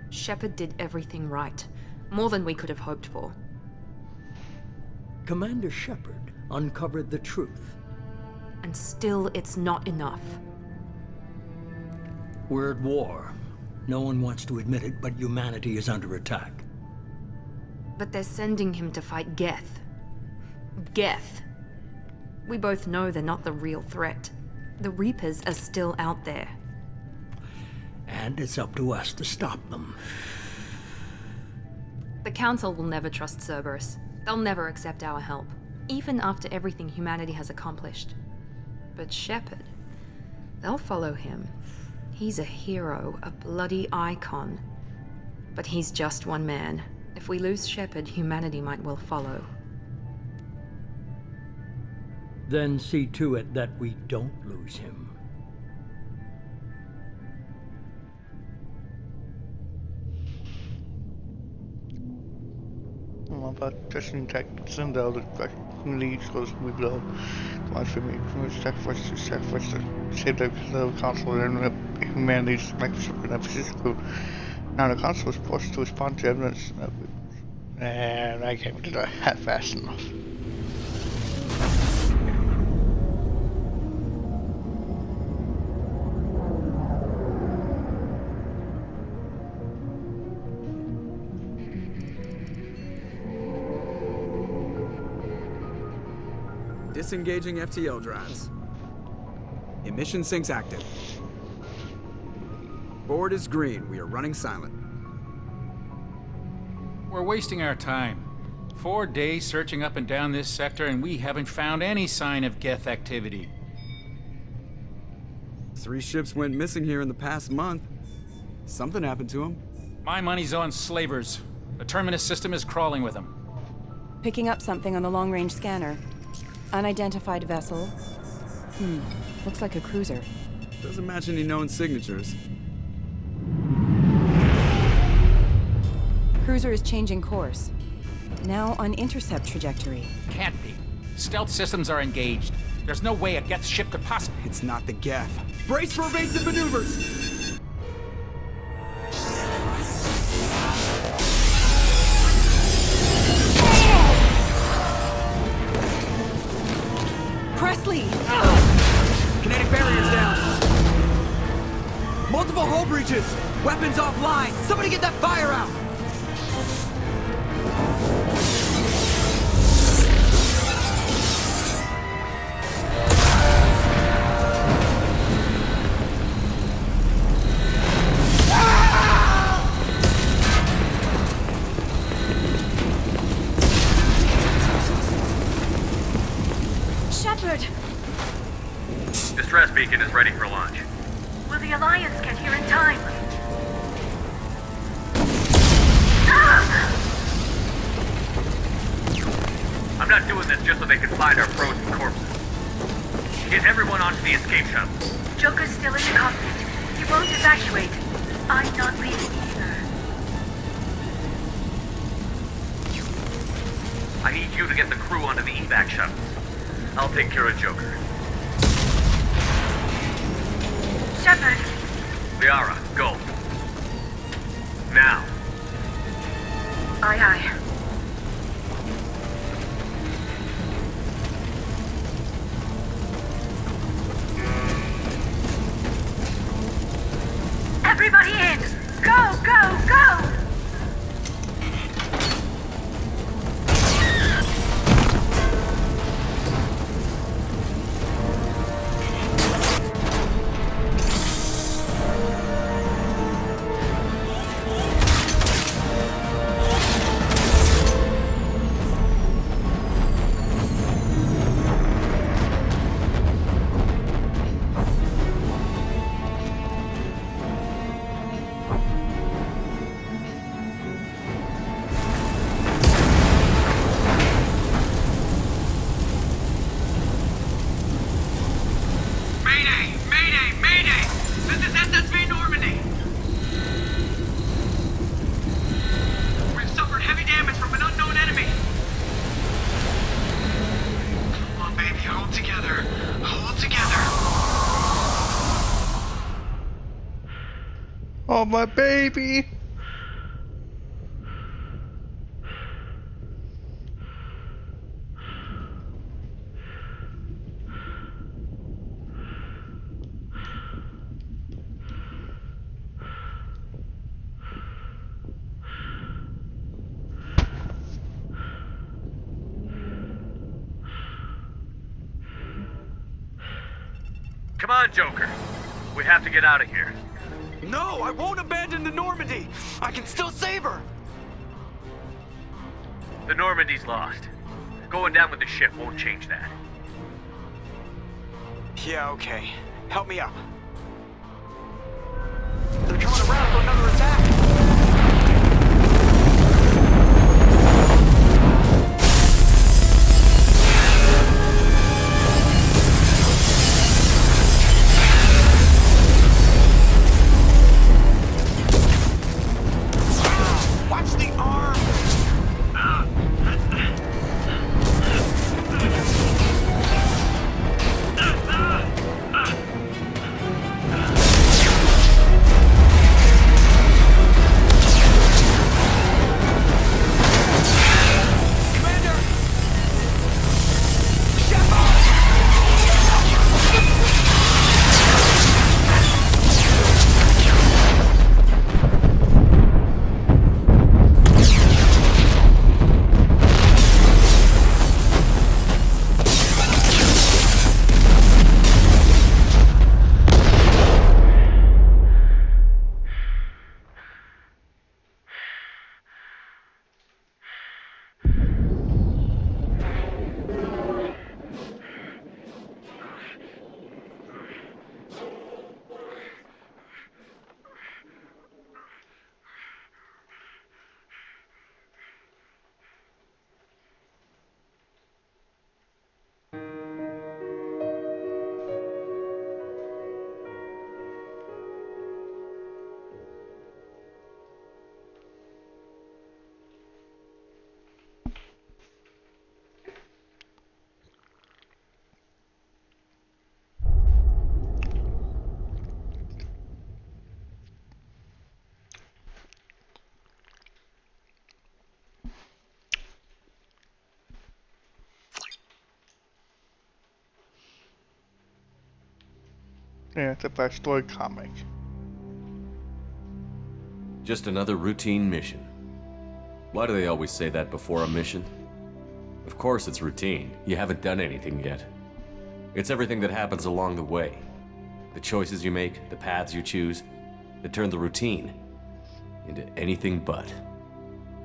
Shepard did everything right. More than we could have hoped for. Commander Shepard uncovered the truth. And still, it's not enough. We're at war. No one wants to admit it, but humanity is under attack. But they're sending him to fight Geth. Geth. We both know they're not the real threat. The Reapers are still out there. And it's up to us to stop them. The Council will never trust Cerberus. They'll never accept our help, even after everything humanity has accomplished. But Shepard, they'll follow him. He's a hero, a bloody icon. But he's just one man. If we lose Shepard, humanity might well follow. Then see to it that we don't lose him. Aber das sind da like leads goes we blow. My for me, from sacrifice to save the council and humanity's like physical. Now the council is forced to respond to evidence, and I can't do that fast enough. Disengaging FTL drives. Emission sinks active. Board is green. We are running silent. We're wasting our time. 4 days searching up and down this sector, and we haven't found any sign of Geth activity. 3 ships went missing here in the past month. Something happened to them. My money's on slavers. The Terminus system is crawling with them. Picking up something on the long-range scanner. Unidentified vessel. Looks like a cruiser. Doesn't match any known signatures. Cruiser is changing course. Now on intercept trajectory. Can't be. Stealth systems are engaged. There's no way a Geth ship could possibly... It's not the Geth. Brace for evasive maneuvers! Presley! Kinetic barriers down. Multiple hull breaches. Weapons offline. Somebody get that fire out. Shepard! Distress beacon is ready for launch. Will the Alliance get here in time? I'm not doing this just so they can find our frozen corpses. Get everyone onto the escape shuttle. Joker's still in the cockpit. He won't evacuate. I'm not leaving either. I need you to get the crew onto the evac shuttles. I'll take care of Joker. Shepard! Liara, go. Now. Aye, aye. Everybody in! Go, go, go! Oh, my baby! Come on, Joker. We have to get out of here. No, I won't abandon the Normandy. I can still save her. The Normandy's lost. Going down with the ship won't change that. Yeah, okay. Help me up. They're coming around for another attack. Watch the arm! Yeah, it's a backstory comic. Just another routine mission. Why do they always say that before a mission? Of course it's routine. You haven't done anything yet. It's everything that happens along the way. The choices you make, the paths you choose, that turn the routine into anything but.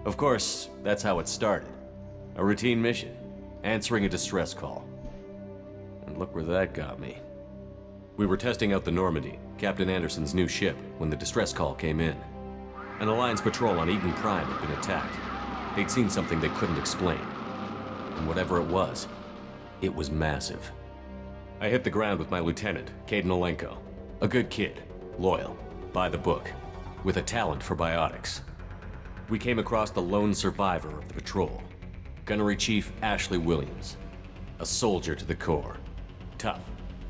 Of course, that's how it started. A routine mission, answering a distress call. And look where that got me. We were testing out the Normandy, Captain Anderson's new ship, when the distress call came in. An Alliance patrol on Eden Prime had been attacked. They'd seen something they couldn't explain. And whatever it was massive. I hit the ground with my lieutenant, Caden Olenko. A good kid, loyal, by the book, with a talent for biotics. We came across the lone survivor of the patrol, Gunnery Chief Ashley Williams. A soldier to the core. Tough,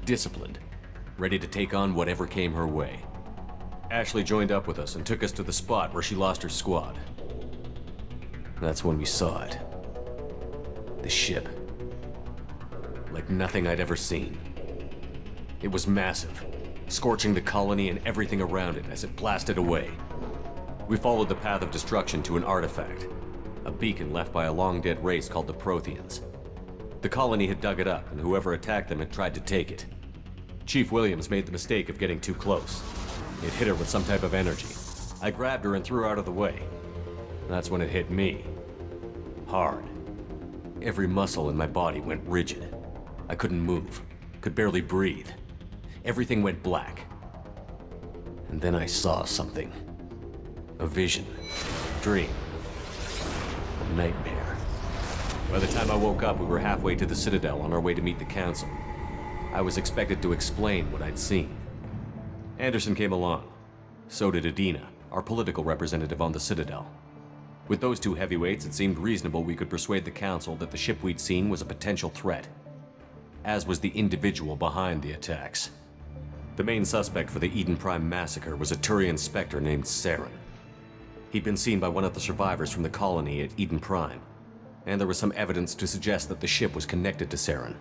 disciplined, ready to take on whatever came her way. Ashley joined up with us and took us to the spot where she lost her squad. That's when we saw it. The ship. Like nothing I'd ever seen. It was massive, scorching the colony and everything around it as it blasted away. We followed the path of destruction to an artifact, a beacon left by a long-dead race called the Protheans. The colony had dug it up, and whoever attacked them had tried to take it. Chief Williams made the mistake of getting too close. It hit her with some type of energy. I grabbed her and threw her out of the way. That's when it hit me. Hard. Every muscle in my body went rigid. I couldn't move, could barely breathe. Everything went black. And then I saw something. A vision. Dream. A nightmare. By the time I woke up, we were halfway to the Citadel on our way to meet the Council. I was expected to explain what I'd seen. Anderson came along. So did Adina, our political representative on the Citadel. With those two heavyweights, it seemed reasonable we could persuade the Council that the ship we'd seen was a potential threat, as was the individual behind the attacks. The main suspect for the Eden Prime massacre was a Turian Spectre named Saren. He'd been seen by one of the survivors from the colony at Eden Prime, and there was some evidence to suggest that the ship was connected to Saren.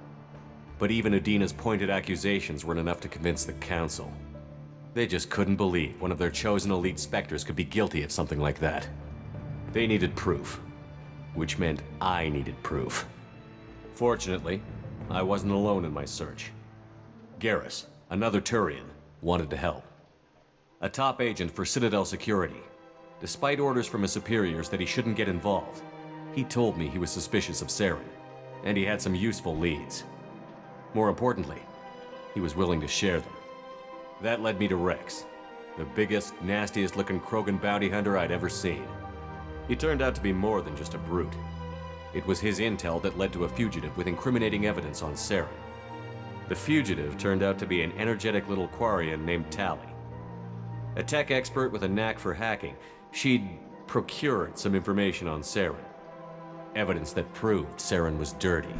But even Adina's pointed accusations weren't enough to convince the Council. They just couldn't believe one of their chosen elite Spectres could be guilty of something like that. They needed proof, which meant I needed proof. Fortunately, I wasn't alone in my search. Garrus, another Turian, wanted to help. A top agent for Citadel Security. Despite orders from his superiors that he shouldn't get involved, he told me he was suspicious of Saren, and he had some useful leads. More importantly, he was willing to share them. That led me to Rex, the biggest, nastiest looking Krogan bounty hunter I'd ever seen. He turned out to be more than just a brute. It was his intel that led to a fugitive with incriminating evidence on Saren. The fugitive turned out to be an energetic little Quarian named Tali. A tech expert with a knack for hacking, she'd procured some information on Saren. Evidence that proved Saren was dirty.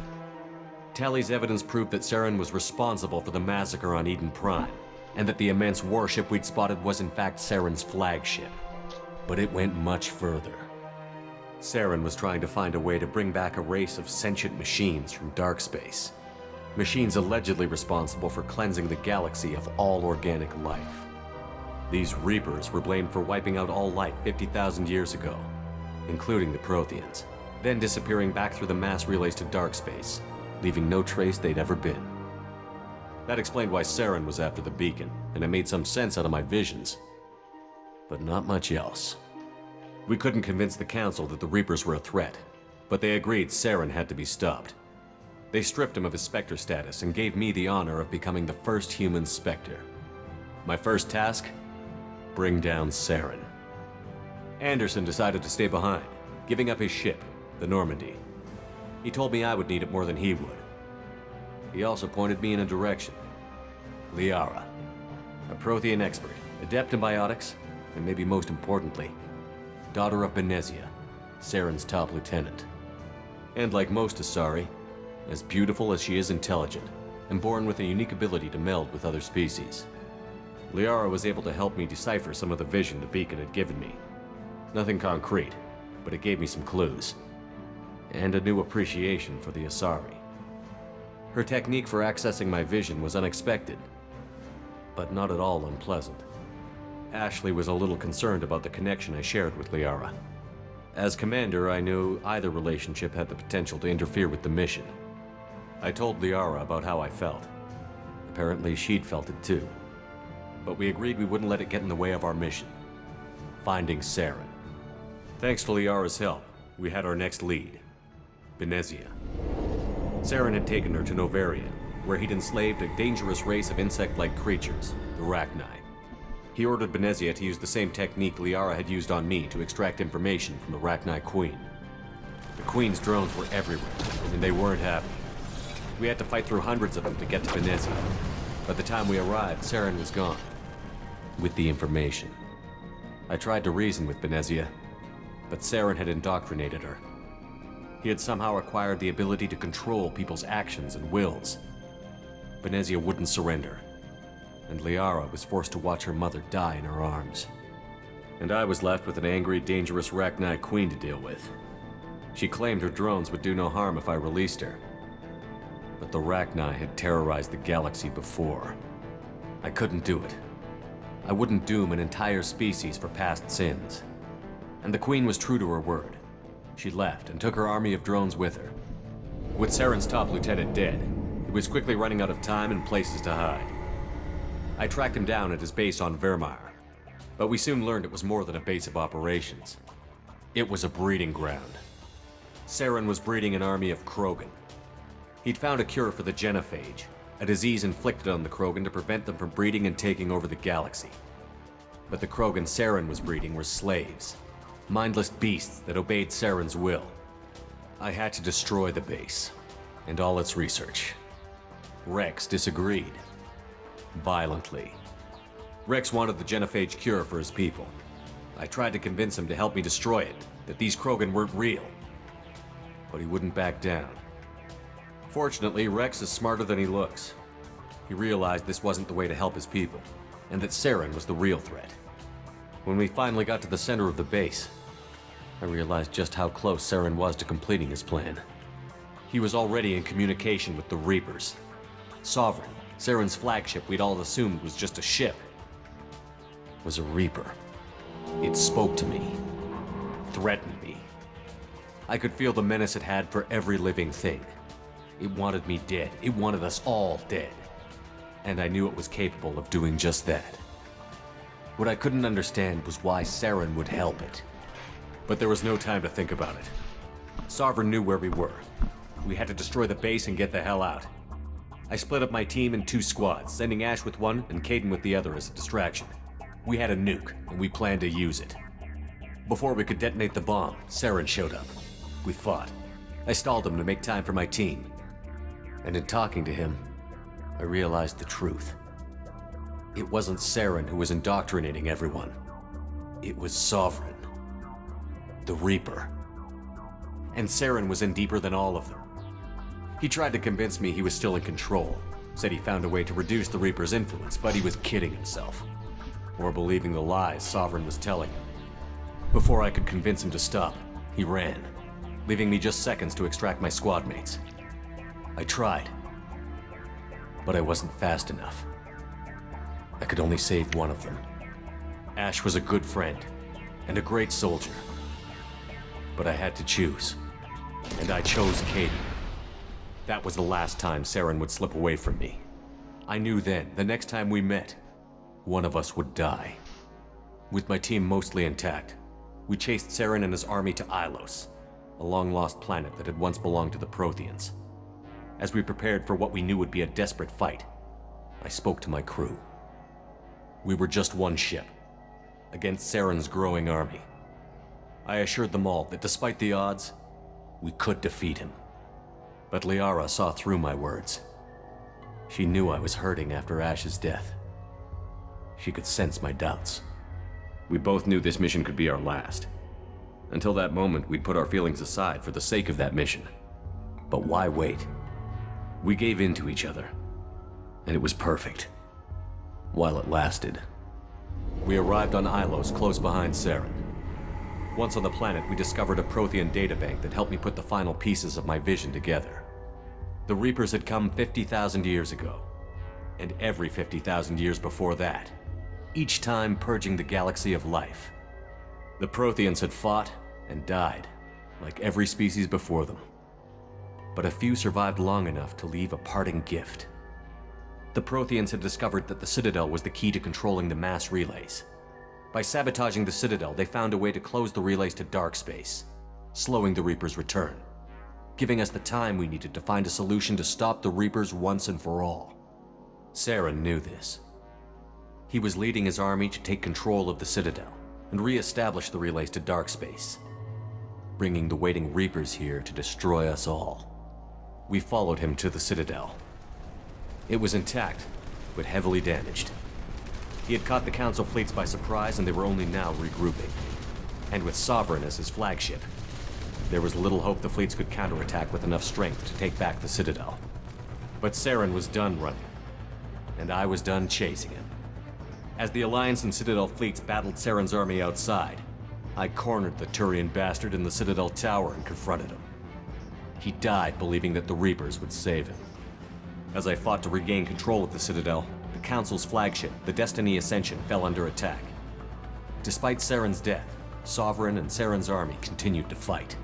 Tali's evidence proved that Saren was responsible for the massacre on Eden Prime, and that the immense warship we'd spotted was in fact Saren's flagship. But it went much further. Saren was trying to find a way to bring back a race of sentient machines from dark space. Machines allegedly responsible for cleansing the galaxy of all organic life. These Reapers were blamed for wiping out all life 50,000 years ago, including the Protheans, then disappearing back through the mass relays to dark space, leaving no trace they'd ever been. That explained why Saren was after the beacon, and it made some sense out of my visions. But not much else. We couldn't convince the Council that the Reapers were a threat, but they agreed Saren had to be stopped. They stripped him of his Spectre status and gave me the honor of becoming the first human Spectre. My first task? Bring down Saren. Anderson decided to stay behind, giving up his ship, the Normandy. He told me I would need it more than he would. He also pointed me in a direction. Liara, a Prothean expert, adept in biotics, and maybe most importantly, daughter of Benezia, Saren's top lieutenant. And like most Asari, as beautiful as she is intelligent, and born with a unique ability to meld with other species. Liara was able to help me decipher some of the vision the beacon had given me. Nothing concrete, but it gave me some clues. And a new appreciation for the Asari. Her technique for accessing my vision was unexpected, but not at all unpleasant. Ashley was a little concerned about the connection I shared with Liara. As commander, I knew either relationship had the potential to interfere with the mission. I told Liara about how I felt. Apparently, she'd felt it too. But we agreed we wouldn't let it get in the way of our mission. Finding Saren. Thanks to Liara's help, we had our next lead. Benezia. Saren had taken her to Noveria, where he'd enslaved a dangerous race of insect-like creatures, the Rachni. He ordered Benezia to use the same technique Liara had used on me to extract information from the Rachni Queen. The Queen's drones were everywhere, and they weren't happy. We had to fight through hundreds of them to get to Benezia. By the time we arrived, Saren was gone. With the information. I tried to reason with Benezia, but Saren had indoctrinated her. He had somehow acquired the ability to control people's actions and wills. Benezia wouldn't surrender, and Liara was forced to watch her mother die in her arms. And I was left with an angry, dangerous Rachni Queen to deal with. She claimed her drones would do no harm if I released her. But the Rachni had terrorized the galaxy before. I couldn't do it. I wouldn't doom an entire species for past sins. And the Queen was true to her word. She left and took her army of drones with her. With Saren's top lieutenant dead, he was quickly running out of time and places to hide. I tracked him down at his base on Vermeer, but we soon learned it was more than a base of operations. It was a breeding ground. Saren was breeding an army of Krogan. He'd found a cure for the genophage, a disease inflicted on the Krogan to prevent them from breeding and taking over the galaxy. But the Krogan Saren was breeding were slaves, mindless beasts that obeyed Saren's will. I had to destroy the base, and all its research. Rex disagreed. Violently. Rex wanted the genophage cure for his people. I tried to convince him to help me destroy it, that these Krogan weren't real. But he wouldn't back down. Fortunately, Rex is smarter than he looks. He realized this wasn't the way to help his people, and that Saren was the real threat. When we finally got to the center of the base, I realized just how close Saren was to completing his plan. He was already in communication with the Reapers. Sovereign, Saren's flagship we'd all assumed was just a ship, was a Reaper. It spoke to me, threatened me. I could feel the menace it had for every living thing. It wanted me dead. It wanted us all dead. and I knew it was capable of doing just that. What I couldn't understand was why Saren would help it. But there was no time to think about it. Sovereign knew where we were. We had to destroy the base and get the hell out. I split up my team in 2 squads, sending Ash with one and Kaidan with the other as a distraction. We had a nuke, and we planned to use it. Before we could detonate the bomb, Saren showed up. We fought. I stalled him to make time for my team. And in talking to him, I realized the truth. It wasn't Saren who was indoctrinating everyone. It was Sovereign. The Reaper. And Saren was in deeper than all of them. He tried to convince me he was still in control, said he found a way to reduce the Reaper's influence, but he was kidding himself. Or believing the lies Sovereign was telling him. Before I could convince him to stop, he ran, leaving me just seconds to extract my squad mates. I tried, but I wasn't fast enough. I could only save one of them. Ash was a good friend and a great soldier, but I had to choose, and I chose Kaidan. That was the last time Saren would slip away from me. I knew then, the next time we met, one of us would die. With my team mostly intact, we chased Saren and his army to Ilos, a long-lost planet that had once belonged to the Protheans. As we prepared for what we knew would be a desperate fight, I spoke to my crew. We were just one ship, against Saren's growing army. I assured them all that despite the odds, we could defeat him. But Liara saw through my words. She knew I was hurting after Ash's death. She could sense my doubts. We both knew this mission could be our last. Until that moment, we'd put our feelings aside for the sake of that mission. But why wait? We gave in to each other, and it was perfect. While it lasted. We arrived on Ilos, close behind Saren. Once on the planet, we discovered a Prothean databank that helped me put the final pieces of my vision together. The Reapers had come 50,000 years ago, and every 50,000 years before that, each time purging the galaxy of life. The Protheans had fought and died, like every species before them. But a few survived long enough to leave a parting gift. The Protheans had discovered that the Citadel was the key to controlling the mass relays. By sabotaging the Citadel, they found a way to close the relays to dark space, slowing the Reaper's return, giving us the time we needed to find a solution to stop the Reapers once and for all. Saren knew this. He was leading his army to take control of the Citadel and re-establish the relays to dark space, bringing the waiting Reapers here to destroy us all. We followed him to the Citadel. It was intact, but heavily damaged. He had caught the Council fleets by surprise, and they were only now regrouping. And with Sovereign as his flagship, there was little hope the fleets could counterattack with enough strength to take back the Citadel. But Saren was done running, and I was done chasing him. As the Alliance and Citadel fleets battled Saren's army outside, I cornered the Turian bastard in the Citadel tower and confronted him. He died believing that the Reapers would save him. As I fought to regain control of the Citadel, the Council's flagship, the Destiny Ascension, fell under attack. Despite Saren's death, Sovereign and Saren's army continued to fight.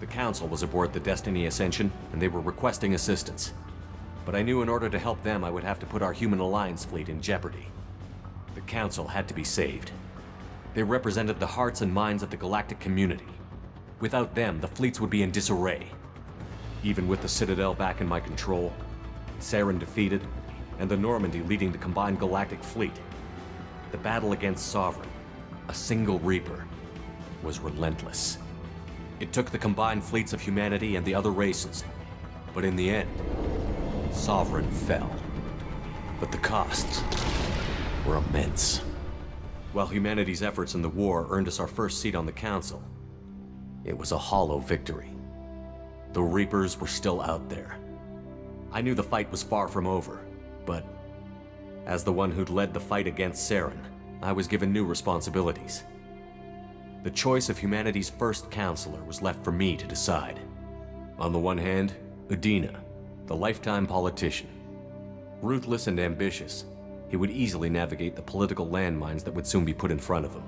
The Council was aboard the Destiny Ascension, and they were requesting assistance. But I knew in order to help them, I would have to put our Human Alliance fleet in jeopardy. The Council had to be saved. They represented the hearts and minds of the galactic community. Without them, the fleets would be in disarray. Even with the Citadel back in my control, Saren defeated, and the Normandy leading the combined galactic fleet, the battle against Sovereign, a single Reaper, was relentless. It took the combined fleets of humanity and the other races, but in the end, Sovereign fell. But the costs were immense. While humanity's efforts in the war earned us our first seat on the Council, it was a hollow victory. The Reapers were still out there. I knew the fight was far from over, but as the one who'd led the fight against Saren, I was given new responsibilities. The choice of humanity's first counselor was left for me to decide. On the one hand, Udina, the lifetime politician. Ruthless and ambitious, he would easily navigate the political landmines that would soon be put in front of him.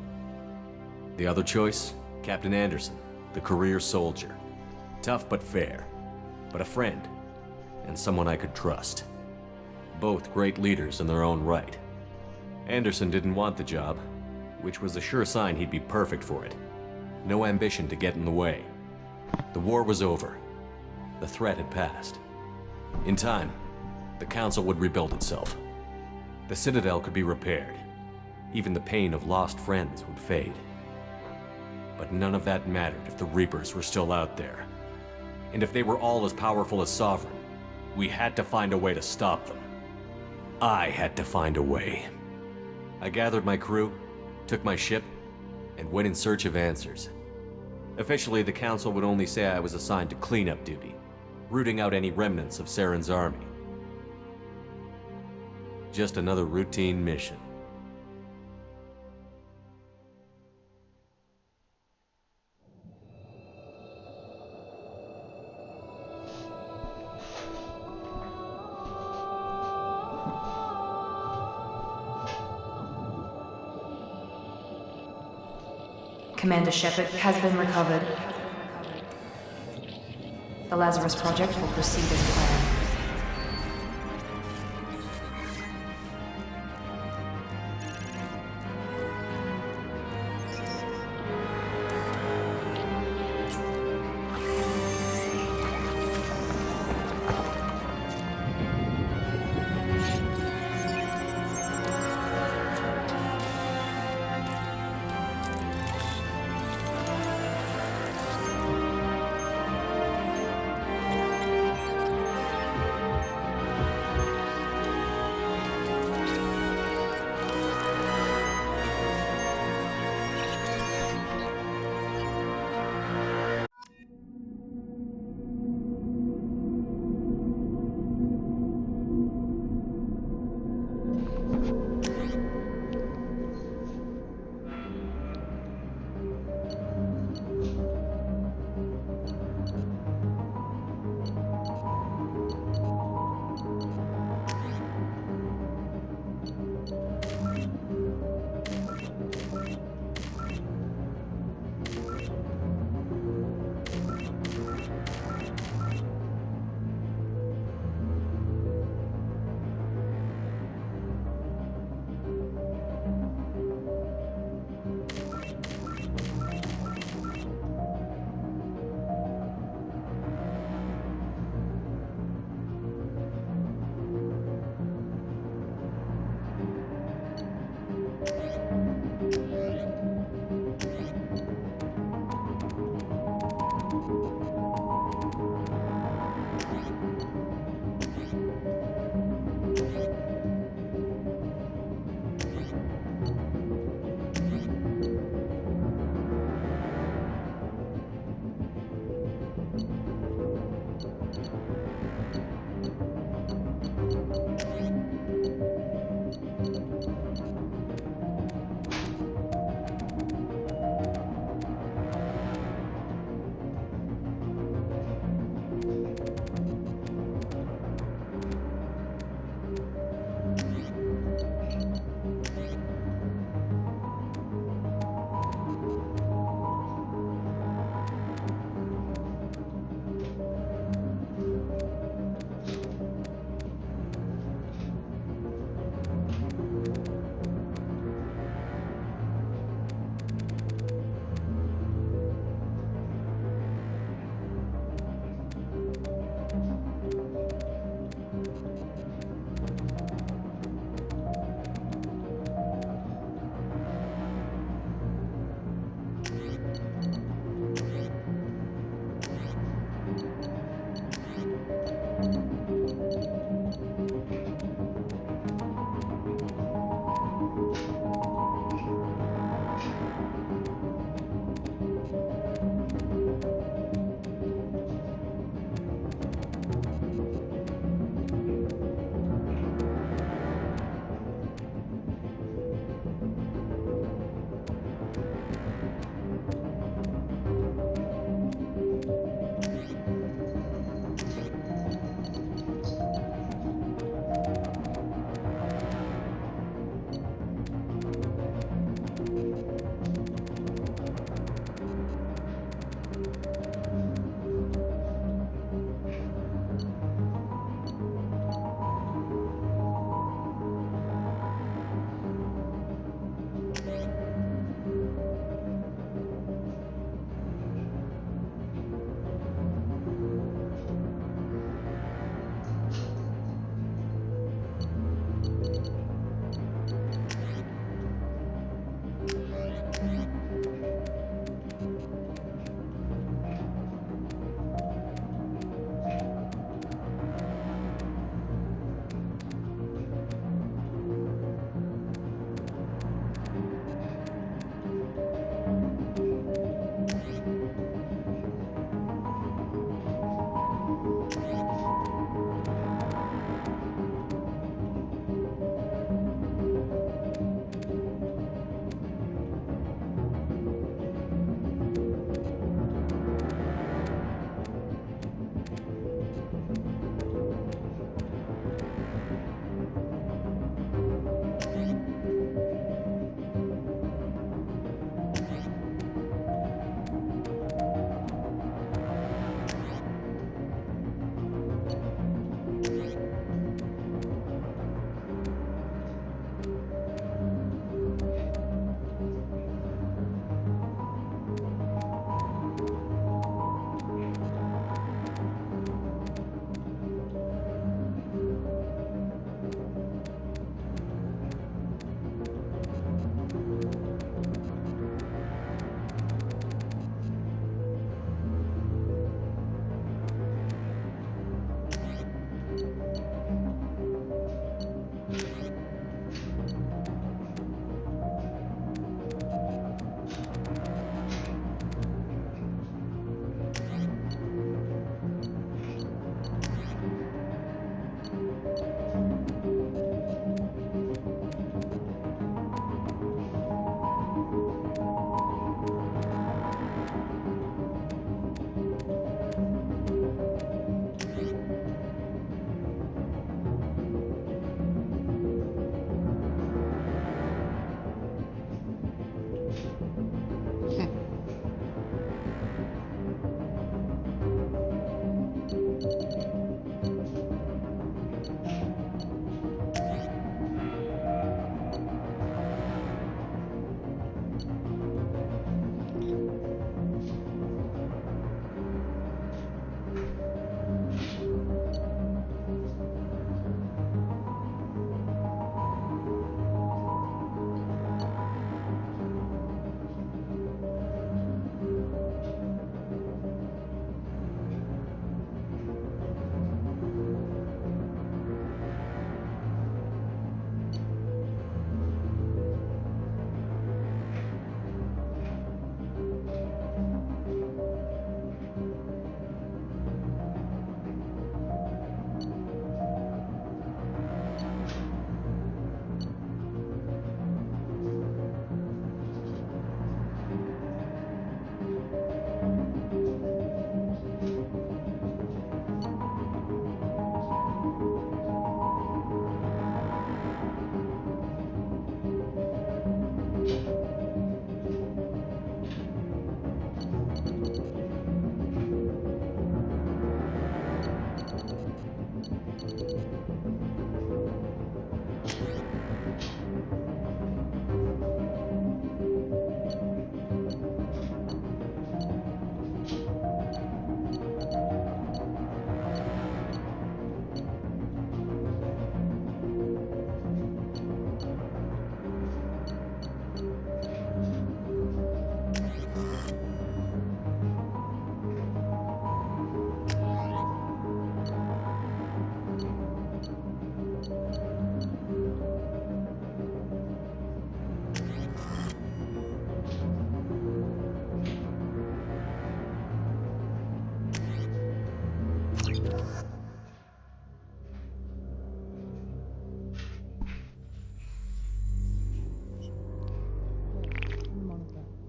The other choice, Captain Anderson, the career soldier. Tough but fair, but a friend, and someone I could trust. both great leaders in their own right. Anderson didn't want the job, which was a sure sign he'd be perfect for it. No ambition to get in the way. The war was over. The threat had passed. In time, the Council would rebuild itself. The Citadel could be repaired. Even the pain of lost friends would fade. But none of that mattered if the Reapers were still out there. And if they were all as powerful as Sovereign, we had to find a way to stop them. I had to find a way. I gathered my crew, took my ship, and went in search of answers. Officially, the Council would only say I was assigned to cleanup duty, rooting out any remnants of Saren's army. Just another routine mission. Commander Shepard has been recovered. The Lazarus Project will proceed as planned.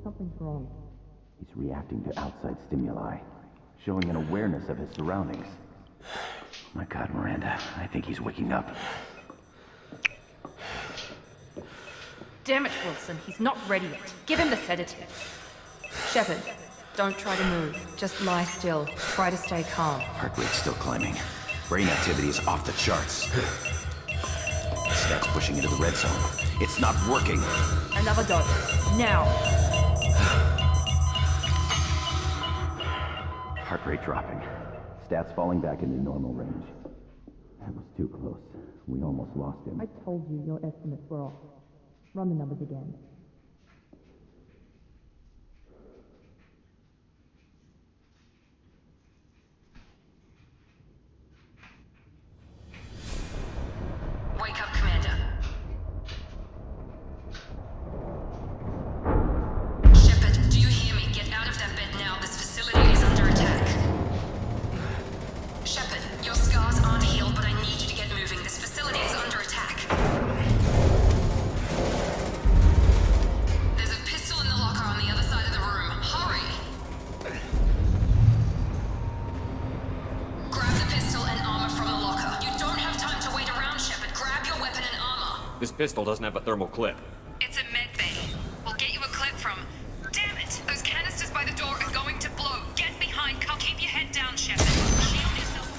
Something's wrong. He's reacting to outside stimuli, showing an awareness of his surroundings. My God, Miranda, I think he's waking up. Damn it, Wilson, he's not ready yet. Give him the sedative. Shepard, don't try to move. Just lie still. Try to stay calm. Heart rate's still climbing. Brain activity is off the charts. Stats pushing into the red zone. It's not working. Another dose. Now. Heart rate dropping. Stats falling back into normal range. That was too close. We almost lost him. I told you your estimates were off. Run the numbers again. Wake up, Commander. Shepard, do you hear me? Get out of that bed now. This facility is under attack. Shepard, your scars aren't healed, but I need you to get moving. This facility is under attack. There's a pistol in the locker on the other side of the room. Hurry! Grab the pistol and armor from the locker. You don't have time to wait around, Shepard. Grab your weapon and armor. This pistol doesn't have a thermal clip. It's a med bay. We'll get you a clip from... Damn it! Those canisters by the door are going to blow. Get behind. Come keep your head down, Shepard. Shield yourself.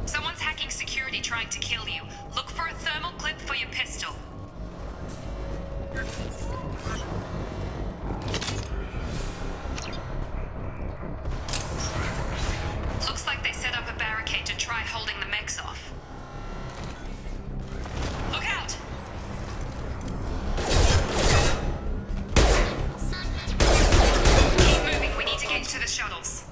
Someone's hacking security trying to kill you. Look for a thermal clip for your pistol. Looks like they set up a barricade to try holding the mechs off. Look out! Keep moving, we need to get to the shuttles.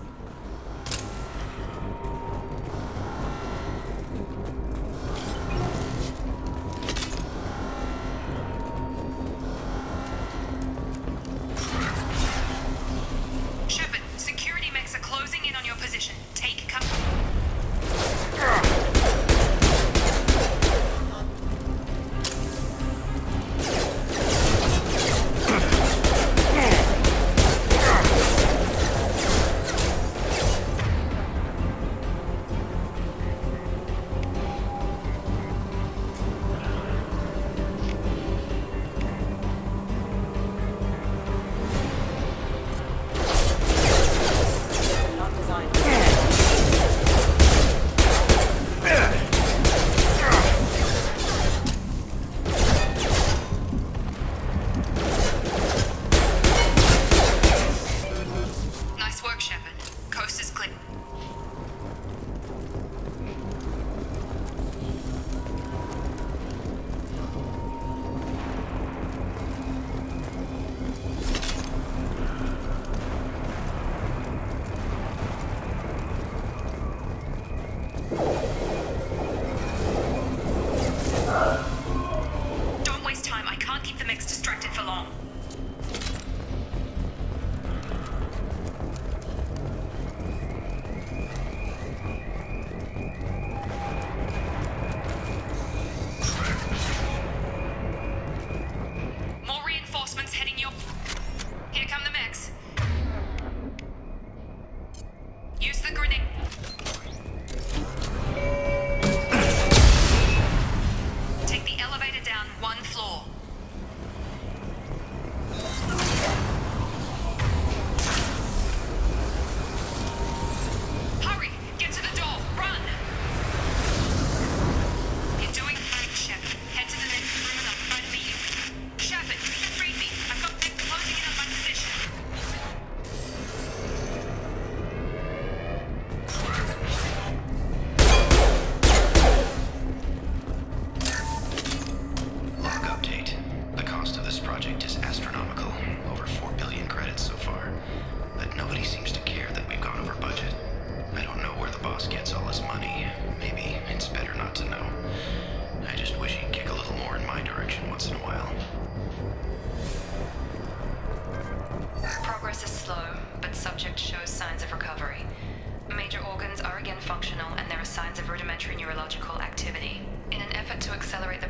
Shepard, security mechs are closing in on your position. Take cover.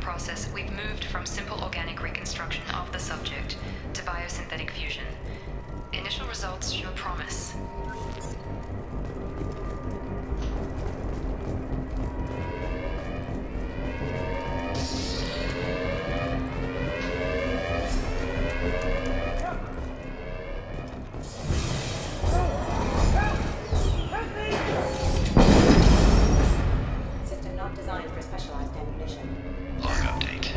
process, we've moved from simple organic reconstruction of the subject to biosynthetic fusion. Initial results show promise. System not designed for specialized ammunition. Log update.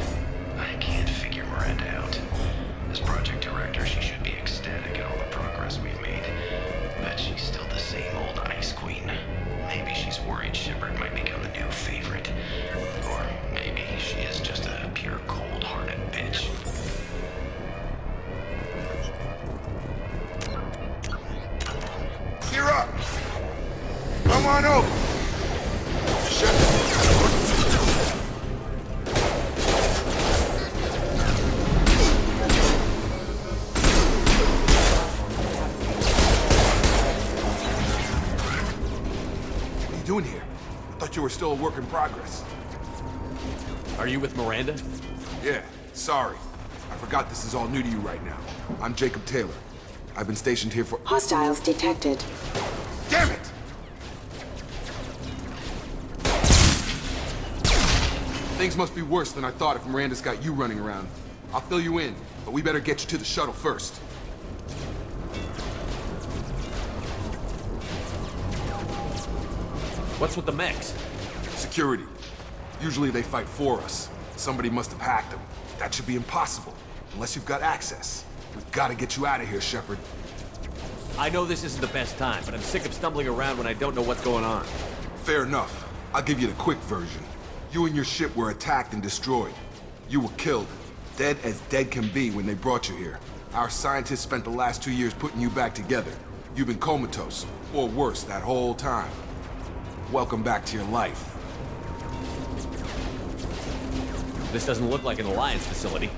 I can't figure Miranda out. As project director, she should be ecstatic at all the progress we've made. But she's still the same old Ice Queen. Maybe she's worried Shepard might become the new favorite. Or maybe she is just a pure cold-hearted bitch. Gear up! Come on over! What are you doing here? I thought you were still a work in progress. Are you with Miranda? Yeah, sorry. I forgot this is all new to you right now. I'm Jacob Taylor. I've been stationed here for— Hostiles detected. Damn it! Things must be worse than I thought if Miranda's got you running around. I'll fill you in, but we better get you to the shuttle first. What's with the mechs? Security. Usually they fight for us. Somebody must have hacked them. That should be impossible, unless you've got access. We've got to get you out of here, Shepard. I know this isn't the best time, but I'm sick of stumbling around when I don't know what's going on. Fair enough. I'll give you the quick version. You and your ship were attacked and destroyed. You were killed. Dead as dead can be when they brought you here. Our scientists spent the last 2 years putting you back together. You've been comatose, or worse, that whole time. Welcome back to your life. This doesn't look like an Alliance facility.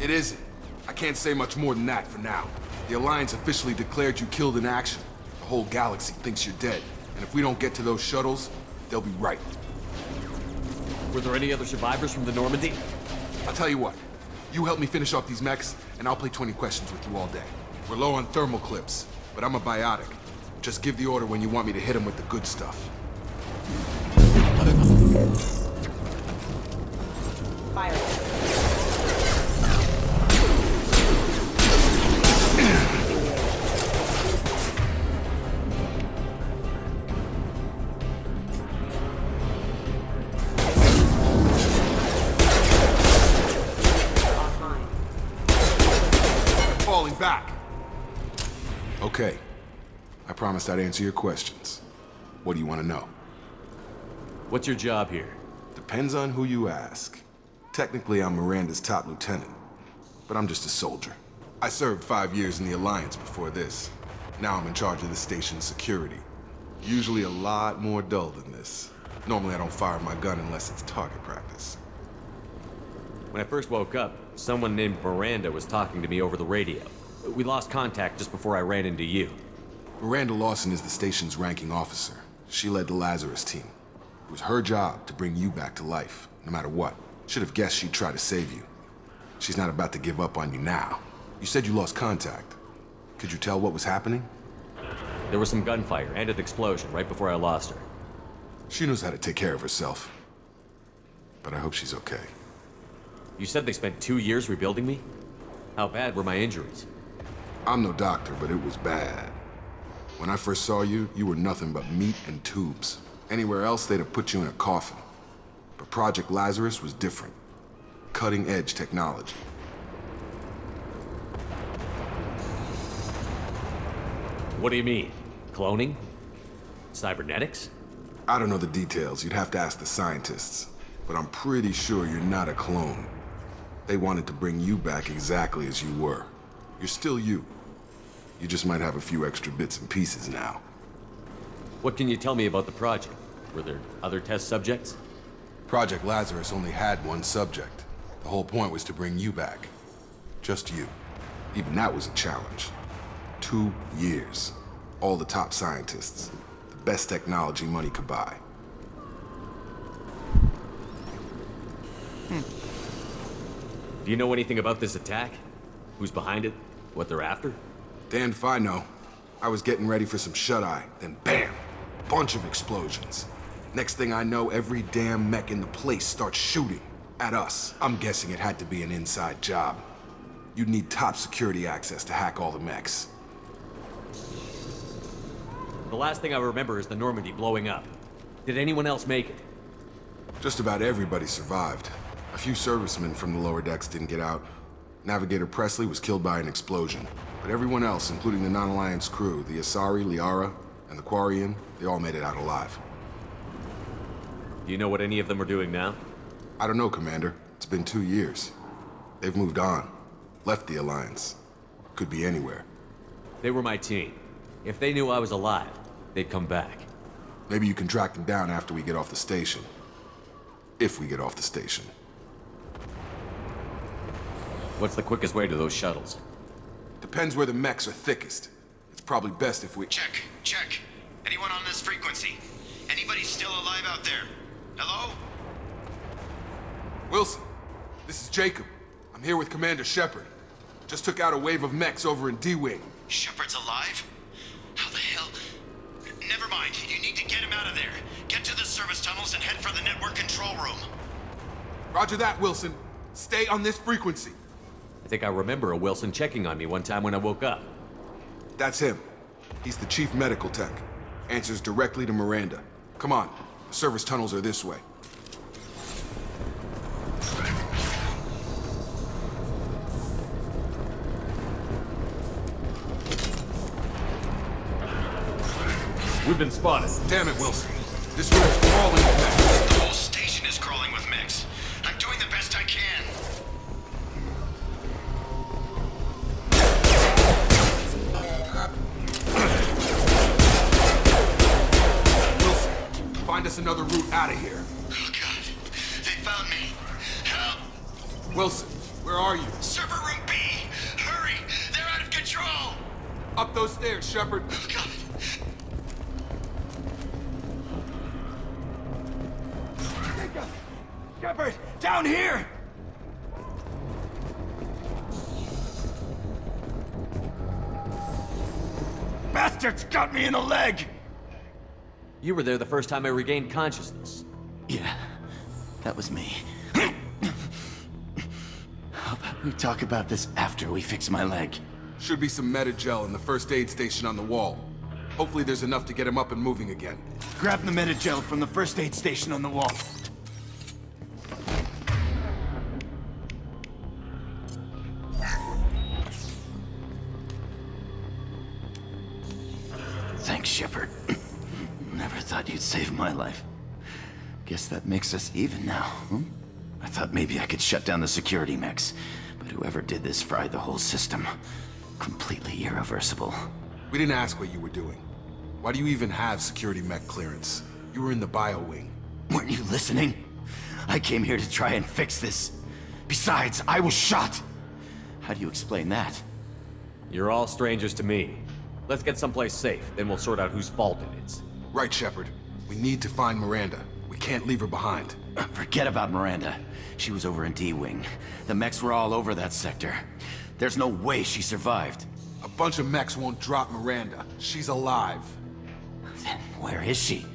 It isn't. I can't say much more than that for now. The Alliance officially declared you killed in action. The whole galaxy thinks you're dead. And if we don't get to those shuttles, they'll be right. Were there any other survivors from the Normandy? I'll tell you what. You help me finish off these mechs, and I'll play 20 questions with you all day. We're low on thermal clips, but I'm a biotic. Just give the order when you want me to hit them with the good stuff. Fire. Falling back. Okay. I promised I'd answer your questions. What do you want to know? What's your job here? Depends on who you ask. Technically, I'm Miranda's top lieutenant, but I'm just a soldier. I served 5 years in the Alliance before this. Now I'm in charge of the station's security. Usually a lot more dull than this. Normally I don't fire my gun unless it's target practice. When I first woke up, someone named Miranda was talking to me over the radio. We lost contact just before I ran into you. Miranda Lawson is the station's ranking officer. She led the Lazarus team. It was her job to bring you back to life, no matter what. Should have guessed she'd try to save you. She's not about to give up on you now. You said you lost contact. Could you tell what was happening? There was some gunfire and an explosion right before I lost her. She knows how to take care of herself. But I hope she's okay. You said they spent 2 years rebuilding me? How bad were my injuries? I'm no doctor, but it was bad. When I first saw you, you were nothing but meat and tubes. Anywhere else, they'd have put you in a coffin. But Project Lazarus was different. Cutting-edge technology. What do you mean? Cloning? Cybernetics? I don't know the details. You'd have to ask the scientists. But I'm pretty sure you're not a clone. They wanted to bring you back exactly as you were. You're still you. You just might have a few extra bits and pieces now. What can you tell me about the project? Were there other test subjects? Project Lazarus only had one subject. The whole point was to bring you back. Just you. Even that was a challenge. 2 years. All the top scientists. The best technology money could buy. Do you know anything about this attack? Who's behind it? What they're after? Damned if I know. I was getting ready for some shut-eye, then bam! Bunch of explosions. Next thing I know, every damn mech in the place starts shooting at us. I'm guessing it had to be an inside job. You'd need top security access to hack all the mechs. The last thing I remember is the Normandy blowing up. Did anyone else make it? Just about everybody survived. A few servicemen from the lower decks didn't get out. Navigator Presley was killed by an explosion. But everyone else, including the non-Alliance crew, the Asari, Liara, and the Quarian, they all made it out alive. Do you know what any of them are doing now? I don't know, Commander. It's been 2 years. They've moved on. Left the Alliance. Could be anywhere. They were my team. If they knew I was alive, they'd come back. Maybe you can track them down after we get off the station. If we get off the station. What's the quickest way to those shuttles? Depends where the mechs are thickest. It's probably best if we... Check. Anyone on this frequency? Anybody still alive out there? Hello? Wilson, this is Jacob. I'm here with Commander Shepard. Just took out a wave of mechs over in D-Wing. Shepard's alive? How the hell? Never mind. You need to get him out of there. Get to the service tunnels and head for the network control room. Roger that, Wilson. Stay on this frequency. I think I remember a Wilson checking on me one time when I woke up. That's him. He's the chief medical tech. Answers directly to Miranda. Come on. The service tunnels are this way. We've been spotted. Damn it, Wilson. This room's crawling with mechs. The whole station is crawling with mechs. I'm doing the best I can. Wilson, find us another route out of here. Oh, God. They found me. Help! Wilson, where are you? Server room B! Hurry! They're out of control! Up those stairs, Shepard. Oh, God. Shepard, down here! Bastards got me in the leg! You were there the first time I regained consciousness. Yeah, that was me. How about we talk about this after we fix my leg? Should be some Metagel in the first aid station on the wall. Hopefully there's enough to get him up and moving again. Grab the Metagel from the first aid station on the wall. Thanks, Shepard. Never thought you'd save my life. Guess that makes us even now, hmm? I thought maybe I could shut down the security mechs, but whoever did this fried the whole system. Completely irreversible. We didn't ask what you were doing. Why do you even have security mech clearance? You were in the bio wing. Weren't you listening? I came here to try and fix this. Besides, I was shot. How do you explain that? You're all strangers to me. Let's get someplace safe, then we'll sort out whose fault it is. Right, Shepard. We need to find Miranda. We can't leave her behind. Forget about Miranda. She was over in D-Wing. The mechs were all over that sector. There's no way she survived. A bunch of mechs won't drop Miranda. She's alive. Then where is she?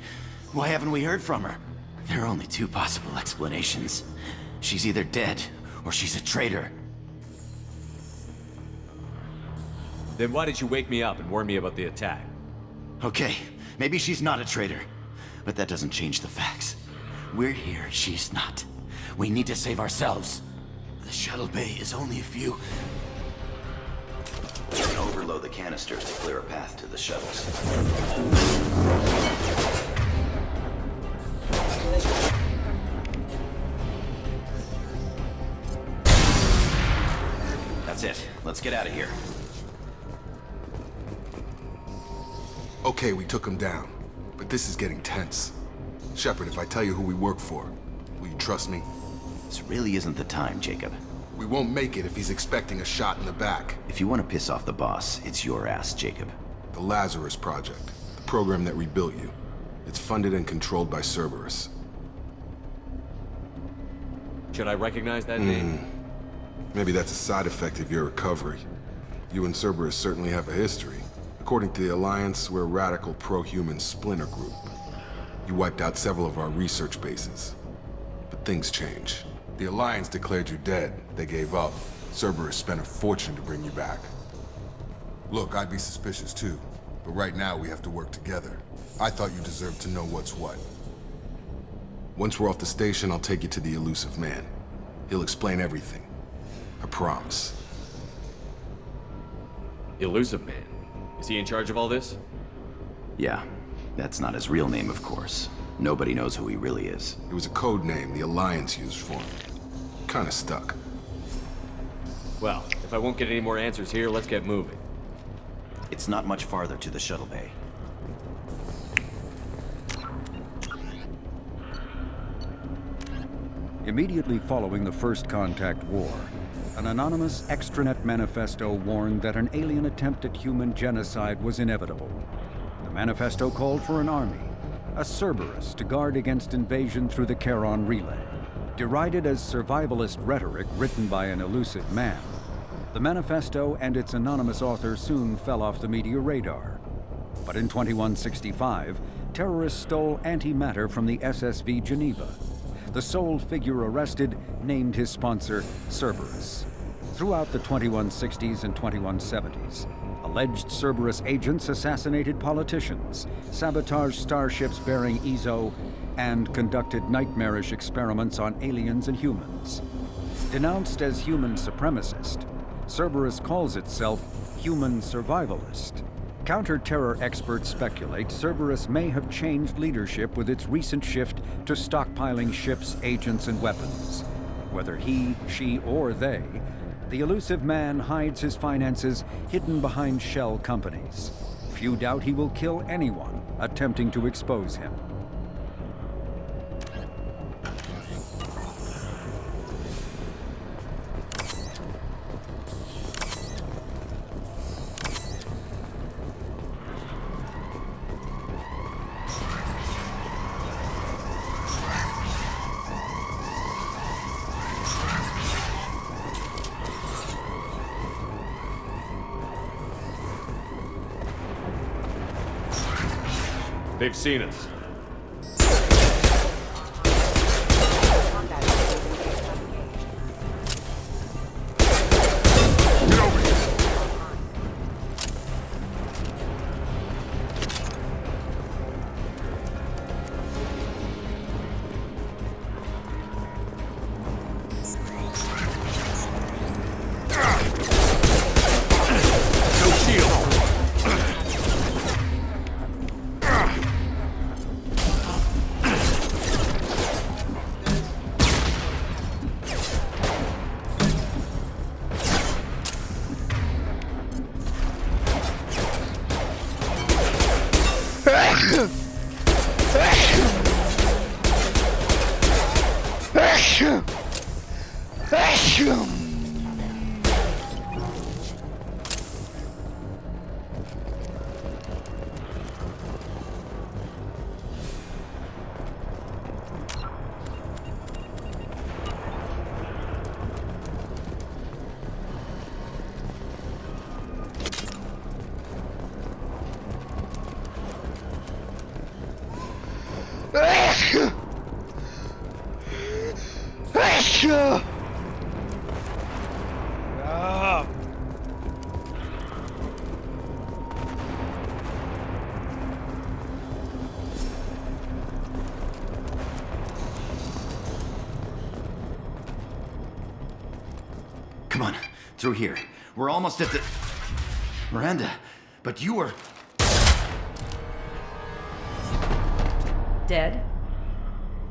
Why haven't we heard from her? There are only two possible explanations. She's either dead, or she's a traitor. Then why did you wake me up and warn me about the attack? Okay, maybe she's not a traitor. But that doesn't change the facts. We're here, she's not. We need to save ourselves. The shuttle bay is only a few... You can overload the canisters to clear a path to the shuttles. That's it. Let's get out of here. Okay, we took him down. But this is getting tense. Shepard, if I tell you who we work for, will you trust me? This really isn't the time, Jacob. We won't make it if he's expecting a shot in the back. If you want to piss off the boss, it's your ass, Jacob. The Lazarus Project, the program that rebuilt you. It's funded and controlled by Cerberus. Should I recognize that name? Maybe that's a side effect of your recovery. You and Cerberus certainly have a history. According to the Alliance, we're a radical pro-human splinter group. You wiped out several of our research bases. But things change. The Alliance declared you dead. They gave up. Cerberus spent a fortune to bring you back. Look, I'd be suspicious too. But right now, we have to work together. I thought you deserved to know what's what. Once we're off the station, I'll take you to the Elusive Man. He'll explain everything. I promise. Elusive Man? Is he in charge of all this? Yeah. That's not his real name, of course. Nobody knows who he really is. It was a code name the Alliance used for him. Kinda stuck. Well, if I won't get any more answers here, let's get moving. It's not much farther to the shuttle bay. Immediately following the First Contact War, an anonymous extranet manifesto warned that an alien attempt at human genocide was inevitable. The manifesto called for an army, a Cerberus, to guard against invasion through the Charon Relay. Derided as survivalist rhetoric written by an elusive man, the manifesto and its anonymous author soon fell off the media radar. But in 2165, terrorists stole antimatter from the SSV Geneva. The sole figure arrested named his sponsor Cerberus. Throughout the 2160s and 2170s, alleged Cerberus agents assassinated politicians, sabotaged starships bearing Ezo, and conducted nightmarish experiments on aliens and humans. Denounced as human supremacist, Cerberus calls itself human survivalist. Counter-terror experts speculate Cerberus may have changed leadership with its recent shift to stockpiling ships, agents, and weapons. Whether he, she, or they, the elusive man hides his finances hidden behind shell companies. Few doubt he will kill anyone attempting to expose him. They've seen us. Come on, through here. We're almost at the... Miranda, but you were... Dead?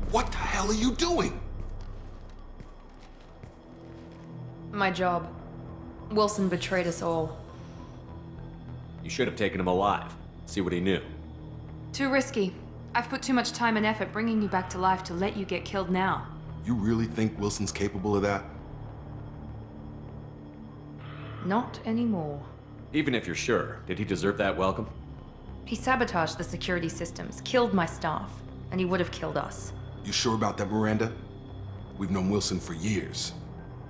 What the hell are you doing? My job. Wilson betrayed us all. You should have taken him alive. See what he knew. Too risky. I've put too much time and effort bringing you back to life to let you get killed now. You really think Wilson's capable of that? Not anymore. Even if you're sure, did he deserve that welcome? He sabotaged the security systems, killed my staff, and he would have killed us. You sure about that, Miranda? We've known Wilson for years.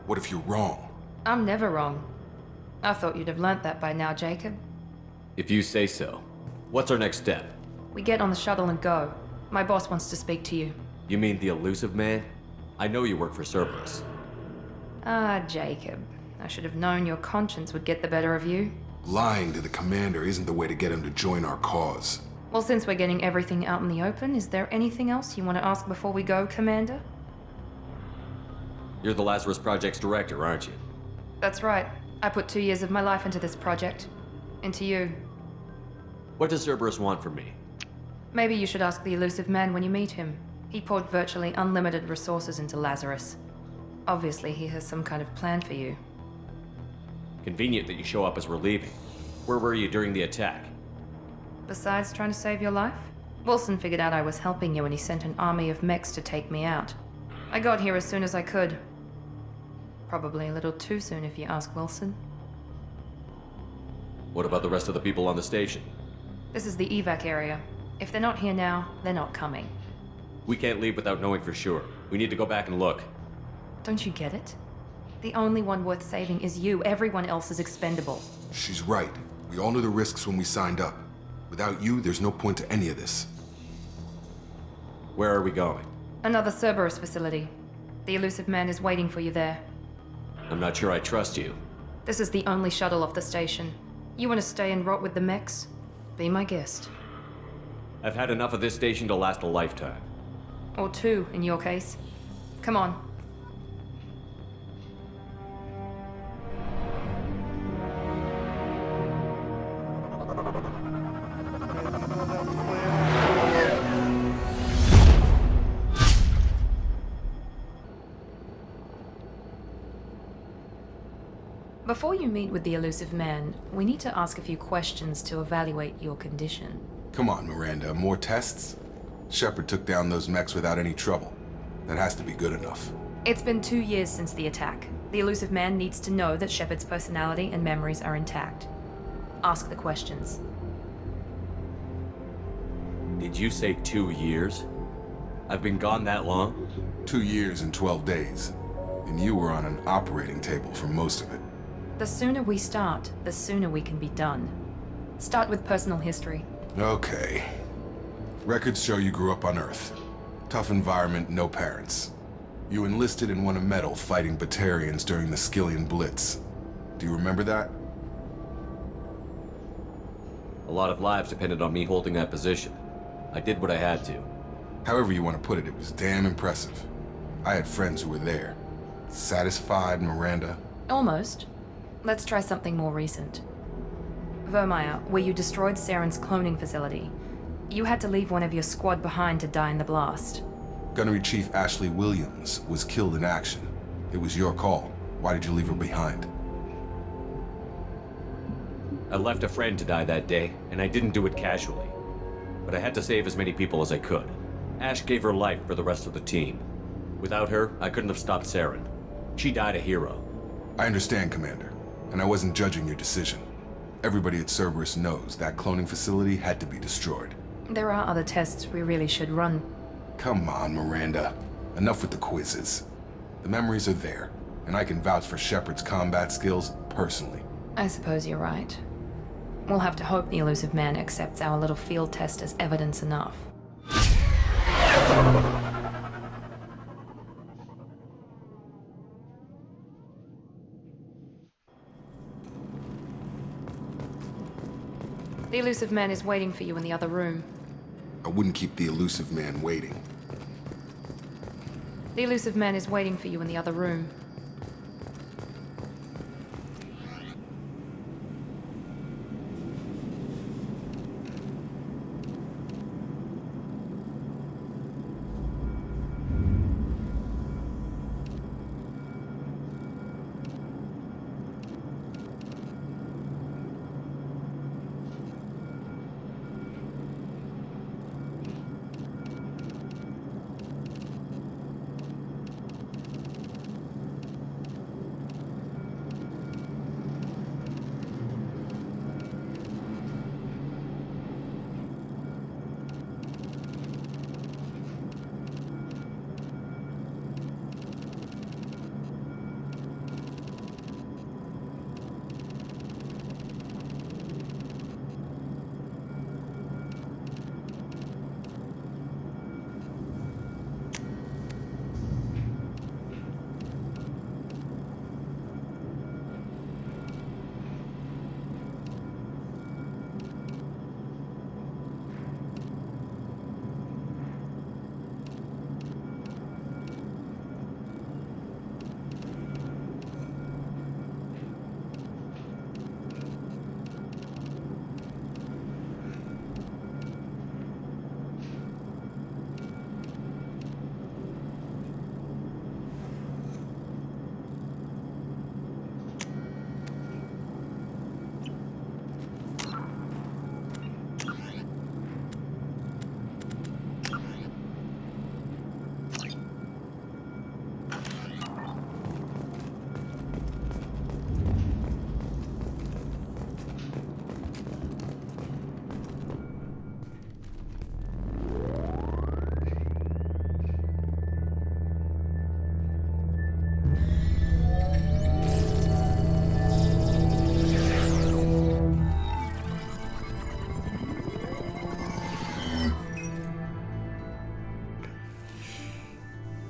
What if you're wrong? I'm never wrong. I thought you'd have learnt that by now, Jacob. If you say so. What's our next step? We get on the shuttle and go. My boss wants to speak to you. You mean the elusive man? I know you work for Cerberus. Ah, Jacob. I should have known your conscience would get the better of you. Lying to the commander isn't the way to get him to join our cause. Well, since we're getting everything out in the open, is there anything else you want to ask before we go, Commander? You're the Lazarus Project's director, aren't you? That's right. I put 2 years of my life into this project. Into you. What does Cerberus want from me? Maybe you should ask the elusive man when you meet him. He poured virtually unlimited resources into Lazarus. Obviously, he has some kind of plan for you. Convenient that you show up as we're leaving. Where were you during the attack? Besides trying to save your life, Wilson figured out I was helping you and he sent an army of mechs to take me out. I got here as soon as I could. Probably a little too soon if you ask Wilson. What about the rest of the people on the station? This is the evac area. If they're not here now, they're not coming. We can't leave without knowing for sure. We need to go back and look. Don't you get it? The only one worth saving is you. Everyone else is expendable. She's right. We all knew the risks when we signed up. Without you, there's no point to any of this. Where are we going? Another Cerberus facility. The elusive man is waiting for you there. I'm not sure I trust you. This is the only shuttle off the station. You want to stay and rot with the mechs? Be my guest. I've had enough of this station to last a lifetime. Or 2, in your case. Come on. Before you meet with the elusive man, we need to ask a few questions to evaluate your condition. Come on, Miranda, more tests? Shepard took down those mechs without any trouble. That has to be good enough. It's been 2 years since the attack. The elusive man needs to know that Shepard's personality and memories are intact. Ask the questions. Did you say 2 years? I've been gone that long? 2 years and 12 days. And you were on an operating table for most of it. The sooner we start, the sooner we can be done. Start with personal history. Okay. Records show you grew up on Earth. Tough environment, no parents. You enlisted and won a medal fighting Batarians during the Skillian Blitz. Do you remember that? A lot of lives depended on me holding that position. I did what I had to. However you want to put it, it was damn impressive. I had friends who were there. Satisfied, Miranda? Almost. Let's try something more recent. Vermeer, where you destroyed Saren's cloning facility. You had to leave one of your squad behind to die in the blast. Gunnery Chief Ashley Williams was killed in action. It was your call. Why did you leave her behind? I left a friend to die that day, and I didn't do it casually. But I had to save as many people as I could. Ash gave her life for the rest of the team. Without her, I couldn't have stopped Saren. She died a hero. I understand, Commander, and I wasn't judging your decision. Everybody at Cerberus knows that cloning facility had to be destroyed. There are other tests we really should run. Come on, Miranda. Enough with the quizzes. The memories are there, and I can vouch for Shepard's combat skills personally. I suppose you're right. We'll have to hope the elusive man accepts our little field test as evidence enough. The elusive man is waiting for you in the other room. I wouldn't keep the elusive man waiting. The elusive man is waiting for you in the other room.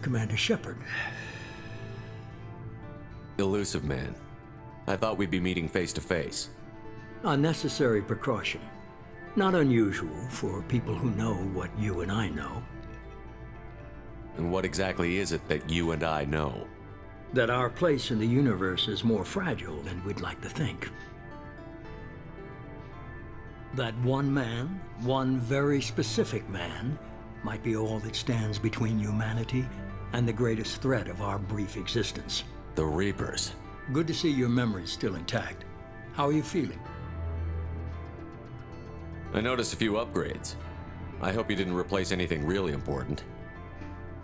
Commander Shepard. Elusive man. I thought we'd be meeting face to face. A necessary precaution. Not unusual for people who know what you and I know. And what exactly is it that you and I know? That our place in the universe is more fragile than we'd like to think. That one man, one very specific man, might be all that stands between humanity and the greatest threat of our brief existence. The Reapers. Good to see your memory's still intact. How are you feeling? I noticed a few upgrades. I hope you didn't replace anything really important.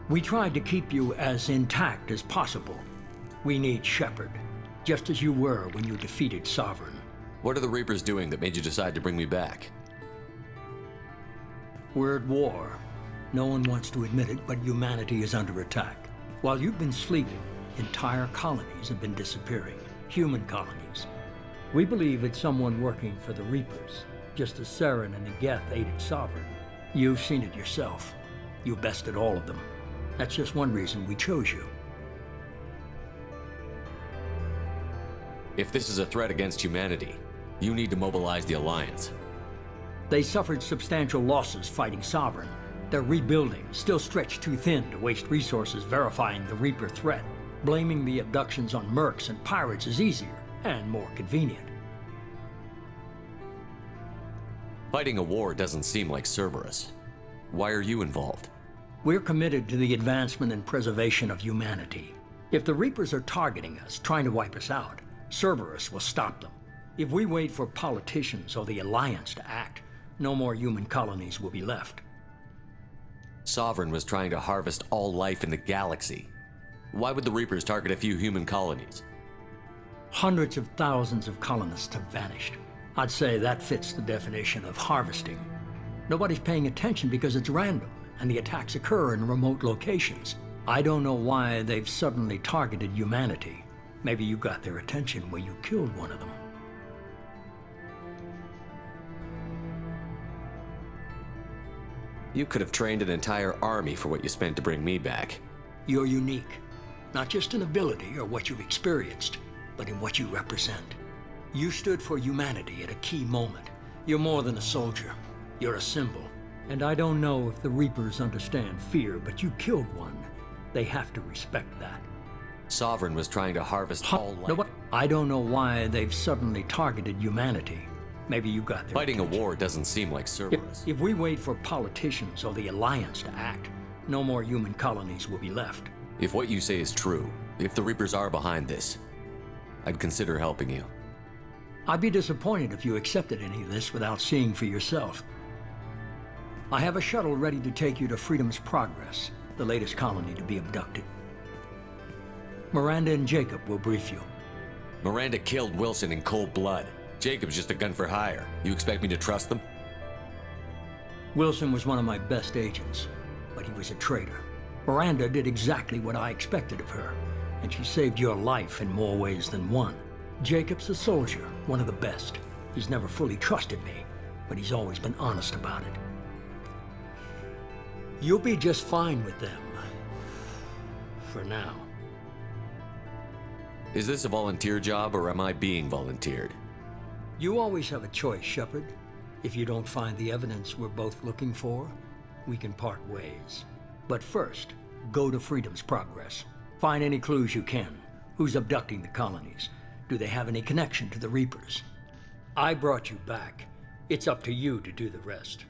We tried to keep you as intact as possible. We need Shepard, just as you were when you defeated Sovereign. What are the Reapers doing that made you decide to bring me back? We're at war. No one wants to admit it, but humanity is under attack. While you've been sleeping, entire colonies have been disappearing. Human colonies. We believe it's someone working for the Reapers, just as Saren and Geth aided Sovereign. You've seen it yourself. You bested all of them. That's just one reason we chose you. If this is a threat against humanity, you need to mobilize the Alliance. They suffered substantial losses fighting Sovereign. They're rebuilding, still stretched too thin to waste resources verifying the Reaper threat. Blaming the abductions on mercs and pirates is easier and more convenient. Fighting a war doesn't seem like Cerberus. Why are you involved? We're committed to the advancement and preservation of humanity. If the Reapers are targeting us, trying to wipe us out, Cerberus will stop them. If we wait for politicians or the Alliance to act, no more human colonies will be left. Sovereign was trying to harvest all life in the galaxy. Why would the Reapers target a few human colonies? Hundreds of thousands of colonists have vanished. I'd say that fits the definition of harvesting. Nobody's paying attention because it's random, and the attacks occur in remote locations. I don't know why they've suddenly targeted humanity. Maybe you got their attention when you killed one of them. You could have trained an entire army for what you spent to bring me back. You're unique. Not just in ability or what you've experienced, but in what you represent. You stood for humanity at a key moment. You're more than a soldier. You're a symbol. And I don't know if the Reapers understand fear, but you killed one. They have to respect that. Sovereign was trying to harvest all life. No, but I don't know why they've suddenly targeted humanity. Maybe you got their Fighting attention. a war doesn't seem like Cerberus. If we wait for politicians or the Alliance to act, no more human colonies will be left. If what you say is true, if the Reapers are behind this, I'd consider helping you. I'd be disappointed if you accepted any of this without seeing for yourself. I have a shuttle ready to take you to Freedom's Progress, the latest colony to be abducted. Miranda and Jacob will brief you. Miranda killed Wilson in cold blood. Jacob's just a gun for hire. You expect me to trust them? Wilson was one of my best agents, but he was a traitor. Miranda did exactly what I expected of her, and she saved your life in more ways than one. Jacob's a soldier, one of the best. He's never fully trusted me, but he's always been honest about it. You'll be just fine with them. For now. Is this a volunteer job, or am I being volunteered? You always have a choice, Shepard. If you don't find the evidence we're both looking for, we can part ways. But first, go to Freedom's Progress. Find any clues you can. Who's abducting the colonies? Do they have any connection to the Reapers? I brought you back. It's up to you to do the rest.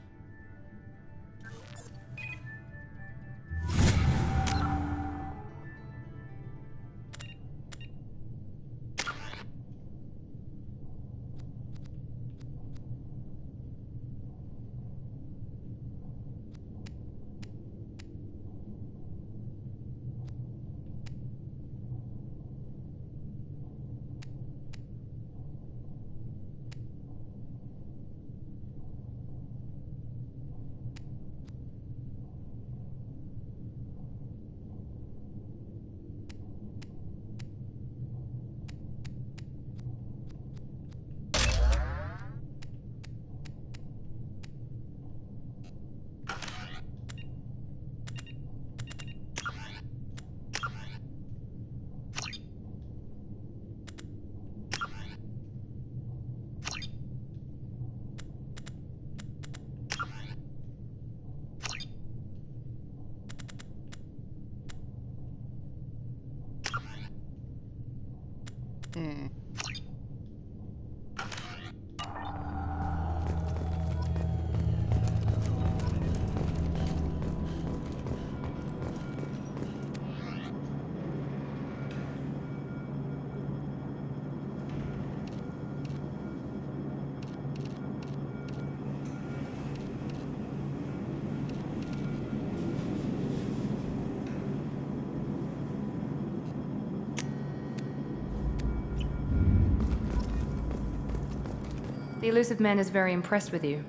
The Elusive Man is very impressed with you.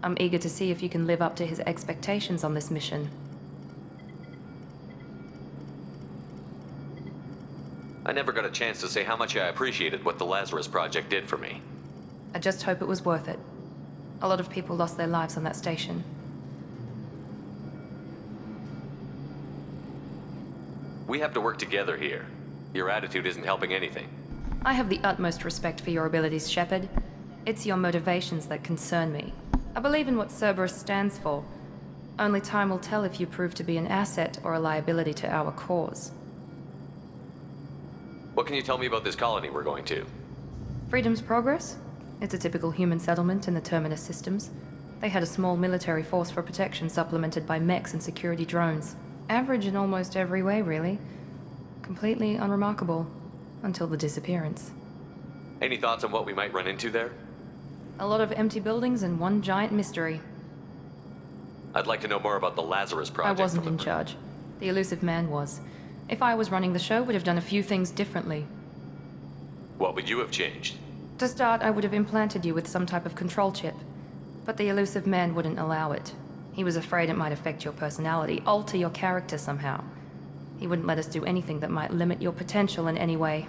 I'm eager to see if you can live up to his expectations on this mission. I never got a chance to say how much I appreciated what the Lazarus Project did for me. I just hope it was worth it. A lot of people lost their lives on that station. We have to work together here. Your attitude isn't helping anything. I have the utmost respect for your abilities, Shepard. It's your motivations that concern me. I believe in what Cerberus stands for. Only time will tell if you prove to be an asset or a liability to our cause. What can you tell me about this colony we're going to? Freedom's Progress? It's a typical human settlement in the Terminus systems. They had a small military force for protection supplemented by mechs and security drones. Average in almost every way, really. Completely unremarkable. Until the disappearance. Any thoughts on what we might run into there? A lot of empty buildings and one giant mystery. I'd like to know more about the Lazarus Project. I wasn't in charge. The Elusive Man was. If I was running the show, would have done a few things differently. What would you have changed? To start, I would have implanted you with some type of control chip. But the Elusive Man wouldn't allow it. He was afraid it might affect your personality, alter your character somehow. He wouldn't let us do anything that might limit your potential in any way.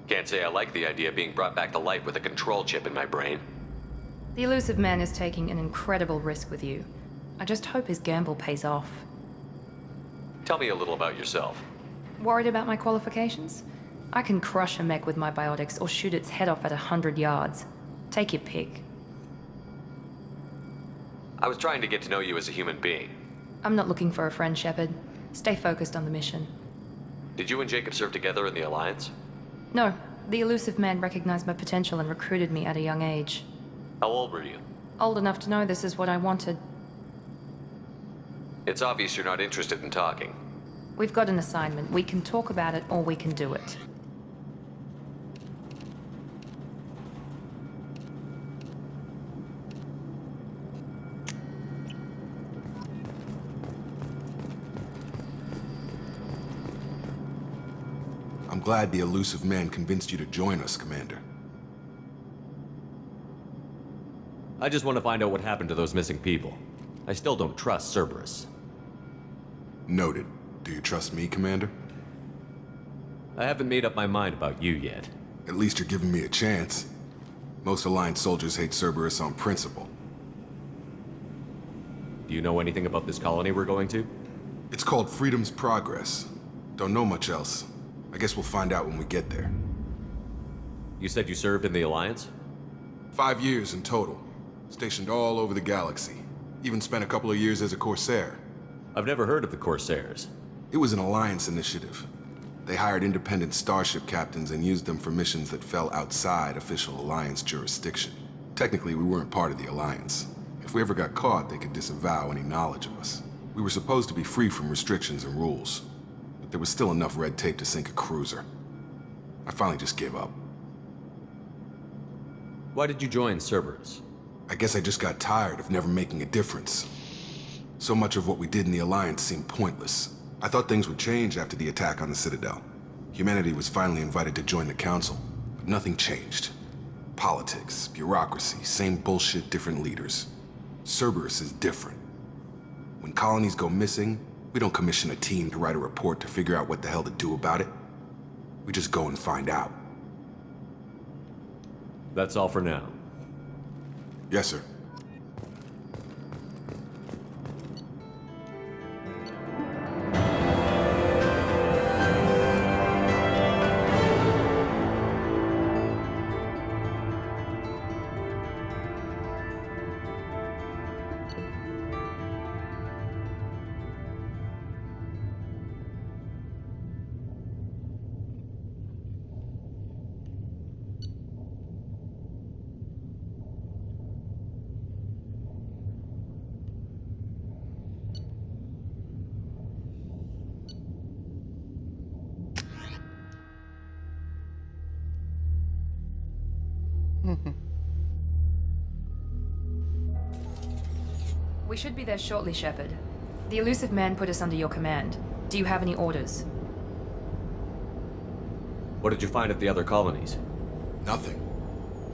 Can't say I like the idea of being brought back to life with a control chip in my brain. The Elusive Man is taking an incredible risk with you. I just hope his gamble pays off. Tell me a little about yourself. Worried about my qualifications? I can crush a mech with my biotics or shoot its head off at 100 yards. Take your pick. I was trying to get to know you as a human being. I'm not looking for a friend, Shepard. Stay focused on the mission. Did you and Jacob serve together in the Alliance? No. The Elusive Man recognized my potential and recruited me at a young age. How old were you? Old enough to know this is what I wanted. It's obvious you're not interested in talking. We've got an assignment. We can talk about it or we can do it. I'm glad the Elusive Man convinced you to join us, Commander. I just want to find out what happened to those missing people. I still don't trust Cerberus. Noted. Do you trust me, Commander? I haven't made up my mind about you yet. At least you're giving me a chance. Most Alliance soldiers hate Cerberus on principle. Do you know anything about this colony we're going to? It's called Freedom's Progress. Don't know much else. I guess we'll find out when we get there. You said you served in the Alliance? 5 years in total. Stationed all over the galaxy. Even spent a couple of years as a Corsair. I've never heard of the Corsairs. It was an Alliance initiative. They hired independent starship captains and used them for missions that fell outside official Alliance jurisdiction. Technically, we weren't part of the Alliance. If we ever got caught, they could disavow any knowledge of us. We were supposed to be free from restrictions and rules. But there was still enough red tape to sink a cruiser. I finally just gave up. Why did you join Cerberus? I guess I just got tired of never making a difference. So much of what we did in the Alliance seemed pointless. I thought things would change after the attack on the Citadel. Humanity was finally invited to join the Council, but nothing changed. Politics, bureaucracy, same bullshit, different leaders. Cerberus is different. When colonies go missing, we don't commission a team to write a report to figure out what the hell to do about it. We just go and find out. That's all for now. Yes, sir. We should be there shortly, Shepard. The elusive man put us under your command. Do you have any orders? What did you find at the other colonies? Nothing.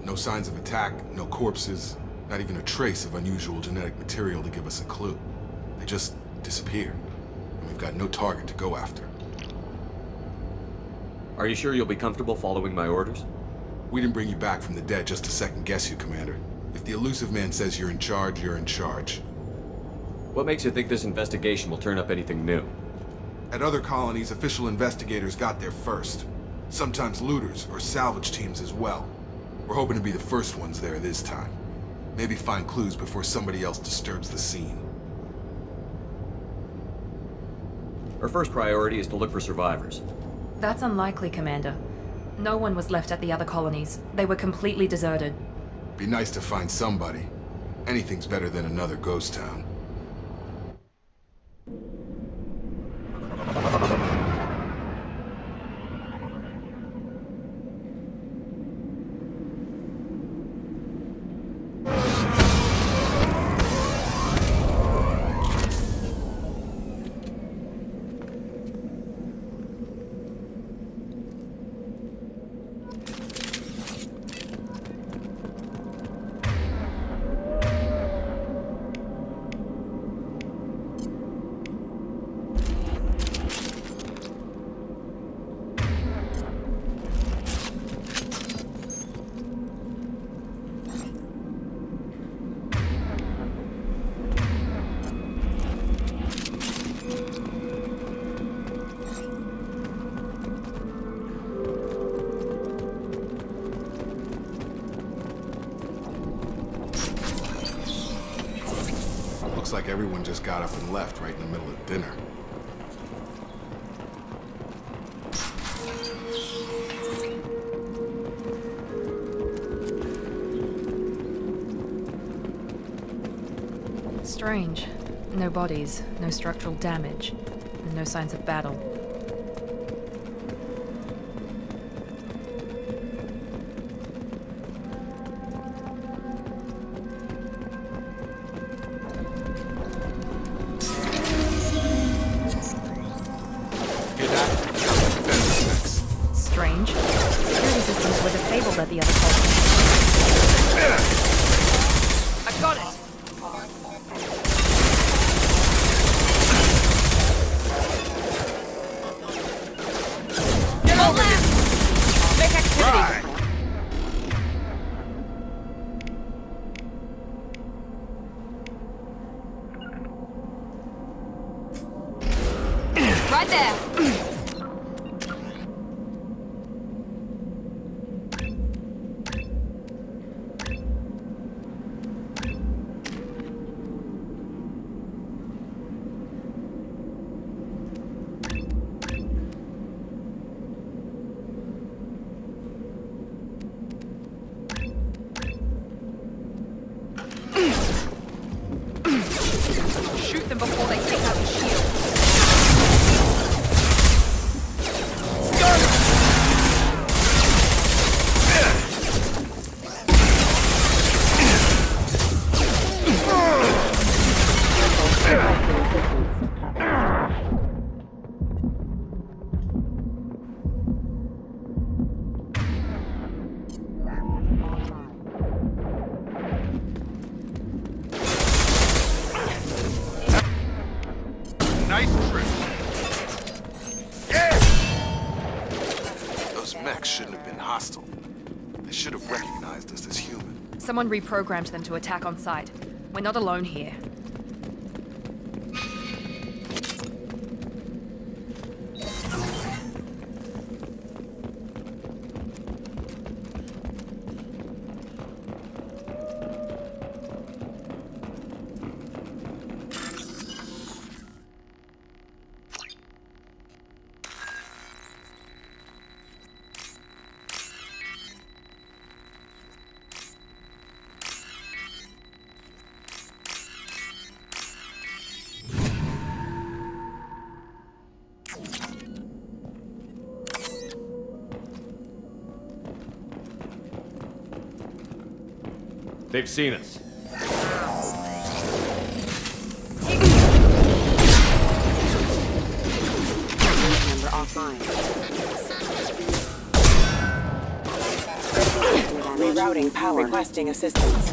No signs of attack, no corpses, not even a trace of unusual genetic material to give us a clue. They just disappeared, and we've got no target to go after. Are you sure you'll be comfortable following my orders? We didn't bring you back from the dead just to second-guess you, Commander. If the elusive man says you're in charge, you're in charge. What makes you think this investigation will turn up anything new? At other colonies, official investigators got there first. Sometimes looters or salvage teams as well. We're hoping to be the first ones there this time. Maybe find clues before somebody else disturbs the scene. Our first priority is to look for survivors. That's unlikely, Commander. No one was left at the other colonies. They were completely deserted. Be nice to find somebody. Anything's better than another ghost town. Looks like everyone just got up and left right in the middle of dinner. Strange. No bodies, no structural damage, and no signs of battle. Strange. Security systems were disabled at the other colony. I got it! Get over here! Make activity! Right there! Shoot them before they take out the shield. Nice trip. Those mechs shouldn't have been hostile. They should have recognized us as human. Someone reprogrammed them to attack on sight. We're not alone here. They've seen us. offline. Rerouting power. Requesting assistance.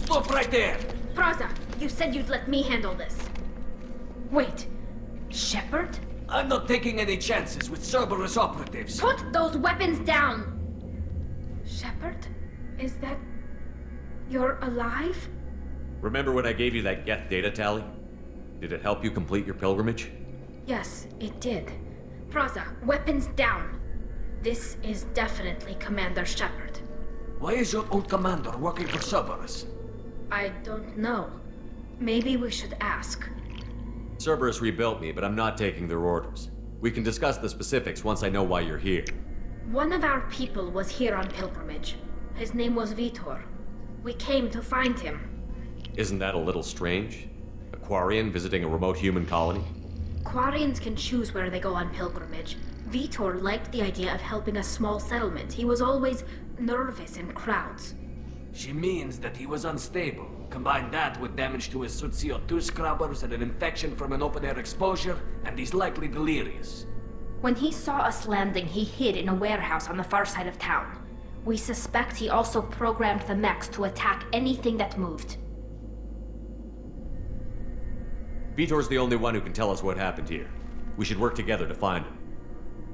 Stop right there! Praza, you said you'd let me handle this. Wait, Shepard? I'm not taking any chances with Cerberus operatives. Put those weapons down! Shepard? Is that... you're alive? Remember when I gave you that Geth data tally? Did it help you complete your pilgrimage? Yes, it did. Praza, weapons down. This is definitely Commander Shepard. Why is your old commander working for Cerberus? I don't know. Maybe we should ask. Cerberus rebuilt me, but I'm not taking their orders. We can discuss the specifics once I know why you're here. One of our people was here on pilgrimage. His name was Vitor. We came to find him. Isn't that a little strange? A Quarian visiting a remote human colony? Quarians can choose where they go on pilgrimage. Vitor liked the idea of helping a small settlement. He was always nervous in crowds. She means that he was unstable. Combine that with damage to his suit CO2 scrubbers and an infection from an open-air exposure, and he's likely delirious. When he saw us landing, he hid in a warehouse on the far side of town. We suspect he also programmed the mechs to attack anything that moved. Vitor's the only one who can tell us what happened here. We should work together to find him.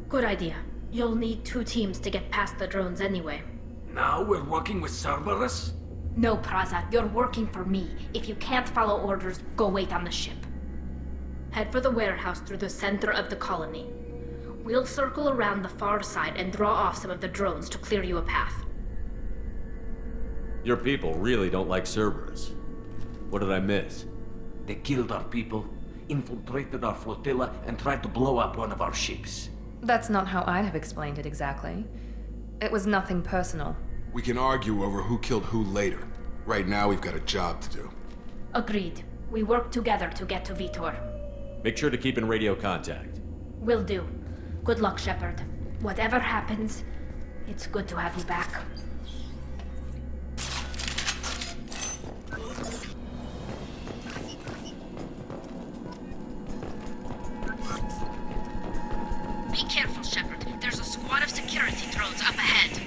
Good idea. You'll need 2 teams to get past the drones anyway. Now we're working with Cerberus? No, Praza, you're working for me. If you can't follow orders, go wait on the ship. Head for the warehouse through the center of the colony. We'll circle around the far side and draw off some of the drones to clear you a path. Your people really don't like Cerberus. What did I miss? They killed our people, infiltrated our flotilla, and tried to blow up one of our ships. That's not how I'd have explained it exactly. It was nothing personal. We can argue over who killed who later. Right now, we've got a job to do. Agreed. We work together to get to Vitor. Make sure to keep in radio contact. Will do. Good luck, Shepard. Whatever happens, it's good to have you back. Be careful, Shepard. There's a squad of security drones up ahead.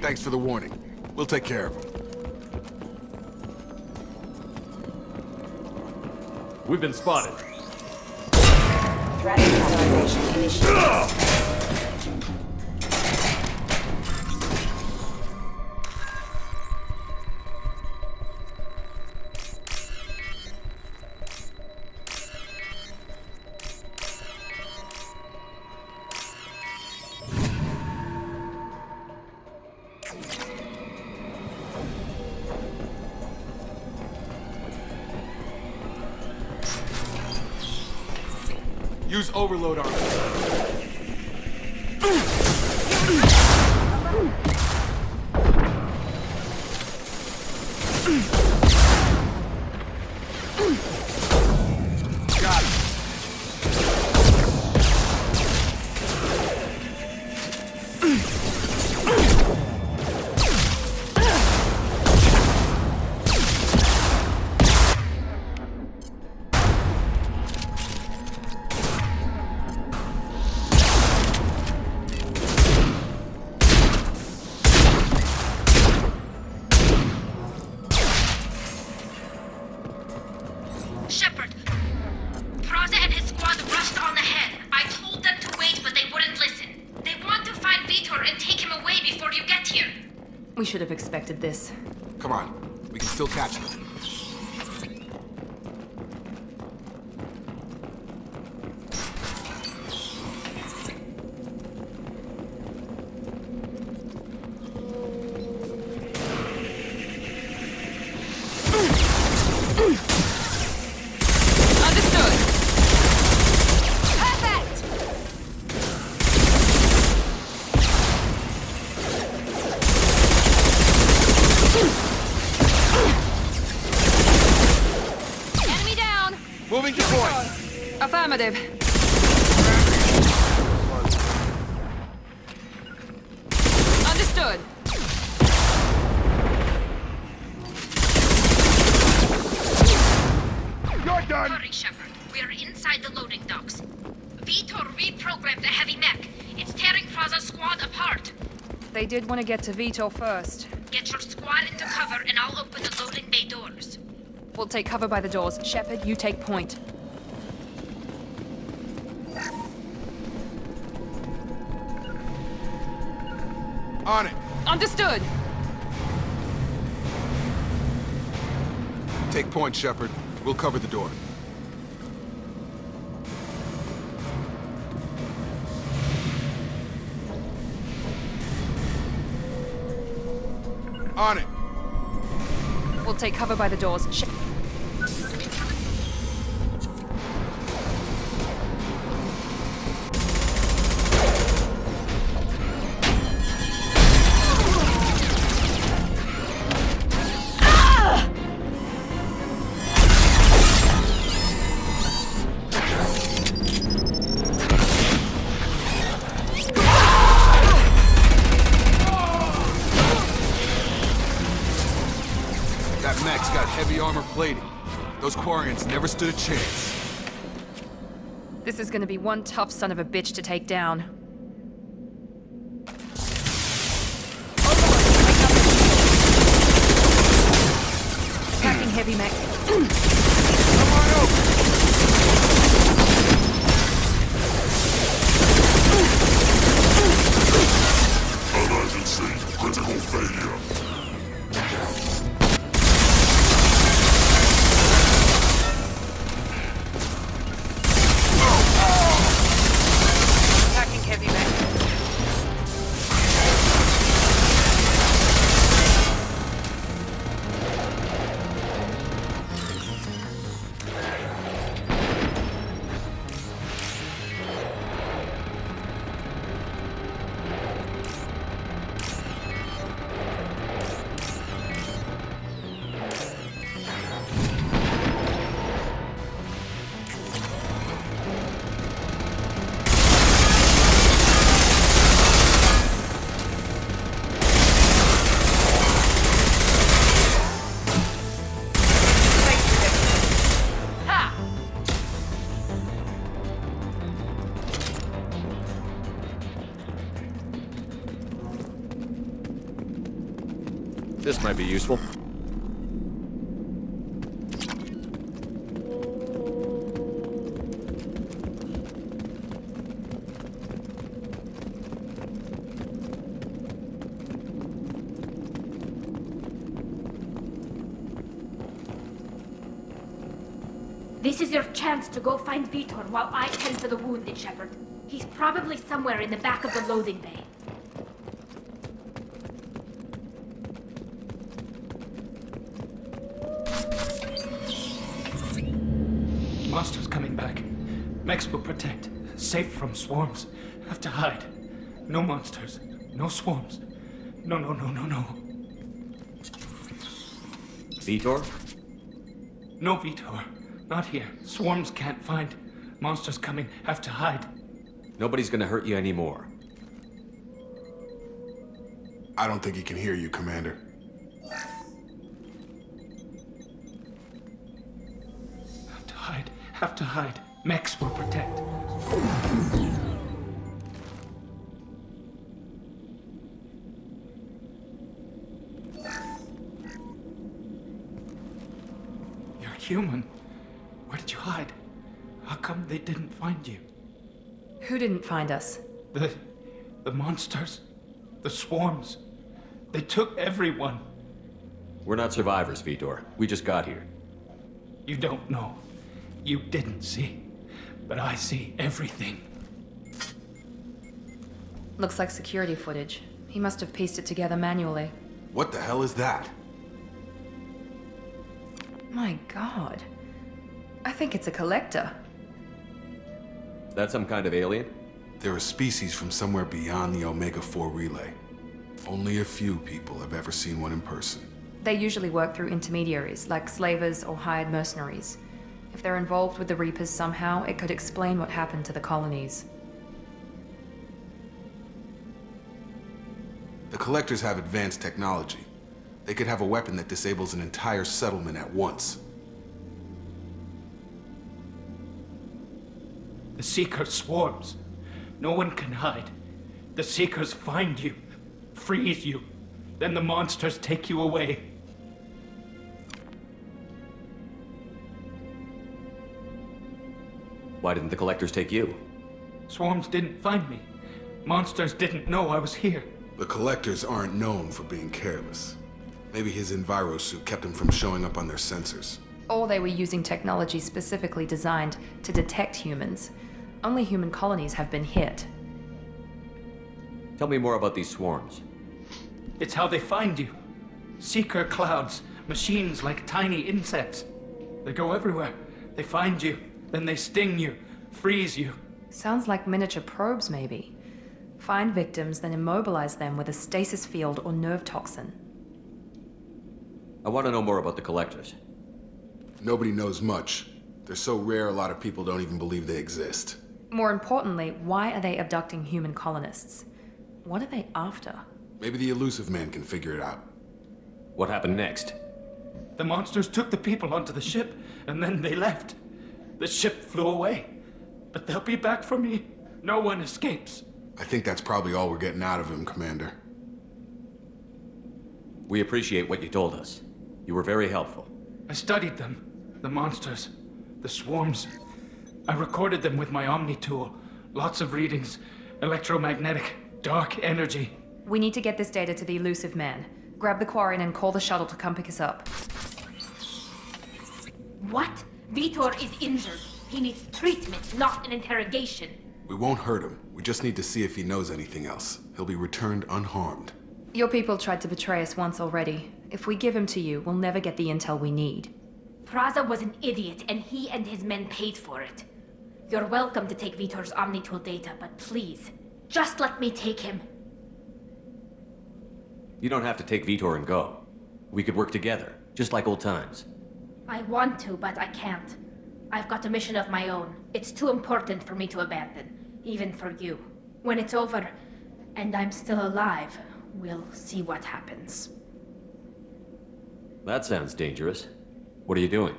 Thanks for the warning. We'll take care of them. We've been spotted. Threat neutralization initiated. Use overload armor. Got it. Shepard! Praza and his squad rushed on ahead. I told them to wait, but they wouldn't listen. They want to find Vitor and take him away before you get here. We should have expected this. Come on. We can still catch them. Understood. Perfect! Enemy down! Moving to point. Affirmative. Understood. right, Shepard. We are inside the loading docks. Vitor reprogrammed the heavy mech. It's tearing Praza's squad apart. They did want to get to Vitor first. Get your squad into cover and I'll open the loading bay doors. We'll take cover by the doors. Shepard, you take point. On it. Understood. Take point, Shepard. We'll cover the door. On it. We'll take cover by the doors. That mech's got heavy armor plating. Those Quarians never stood a chance. This is gonna be one tough son of a bitch to take down. Attacking heavy mech. Emergency. Critical failure. Attacking heavy mech. This might be useful. This is your chance to go find Vitor while I tend to the wounded, Shepard. He's probably somewhere in the back of the loading bay. Monsters coming back. Mechs will protect. Safe from swarms. Have to hide. No monsters. No swarms. No. Vitor? No Vitor. Not here. Swarms can't find. Monsters coming. Have to hide. Nobody's gonna hurt you anymore. I don't think he can hear you, Commander. Have to hide. Mechs will protect. You're human. Where did you hide? How come they didn't find you? Who didn't find us? The monsters. The swarms. They took everyone. We're not survivors, Vitor. We just got here. You don't know. You didn't see. But I see everything. Looks like security footage. He must have pieced it together manually. What the hell is that? My god. I think it's a collector. Is that some kind of alien? They're a species from somewhere beyond the Omega-4 relay. Only a few people have ever seen one in person. They usually work through intermediaries, like slavers or hired mercenaries. If they're involved with the Reapers somehow, it could explain what happened to the colonies. The Collectors have advanced technology. They could have a weapon that disables an entire settlement at once. The Seeker swarms. No one can hide. The Seekers find you, freeze you, then the monsters take you away. Why didn't the Collectors take you? Swarms didn't find me. Monsters didn't know I was here. The Collectors aren't known for being careless. Maybe his envirosuit kept him from showing up on their sensors. Or they were using technology specifically designed to detect humans. Only human colonies have been hit. Tell me more about these swarms. It's how they find you. Seeker clouds, machines like tiny insects. They go everywhere. They find you, then they sting you, freeze you. Sounds like miniature probes, maybe. Find victims, then immobilize them with a stasis field or nerve toxin. I want to know more about the Collectors. Nobody knows much. They're so rare, a lot of people don't even believe they exist. More importantly, why are they abducting human colonists? What are they after? Maybe the Elusive Man can figure it out. What happened next? The monsters took the people onto the ship, and then they left. The ship flew away. But they'll be back for me. No one escapes. I think that's probably all we're getting out of him, Commander. We appreciate what you told us. You were very helpful. I studied them. The monsters. The swarms. I recorded them with my Omni tool. Lots of readings. Electromagnetic. Dark energy. We need to get this data to the Elusive Man. Grab the Quarian and call the shuttle to come pick us up. What? Vitor is injured. He needs treatment, not an interrogation. We won't hurt him. We just need to see if he knows anything else. He'll be returned unharmed. Your people tried to betray us once already. If we give him to you, we'll never get the intel we need. Praza was an idiot, and he and his men paid for it. You're welcome to take Vitor's Omnitool data, but please, just let me take him. You don't have to take Vitor and go. We could work together, just like old times. I want to, but I can't. I've got a mission of my own. It's too important for me to abandon, even for you. When it's over, and I'm still alive, we'll see what happens. That sounds dangerous. What are you doing?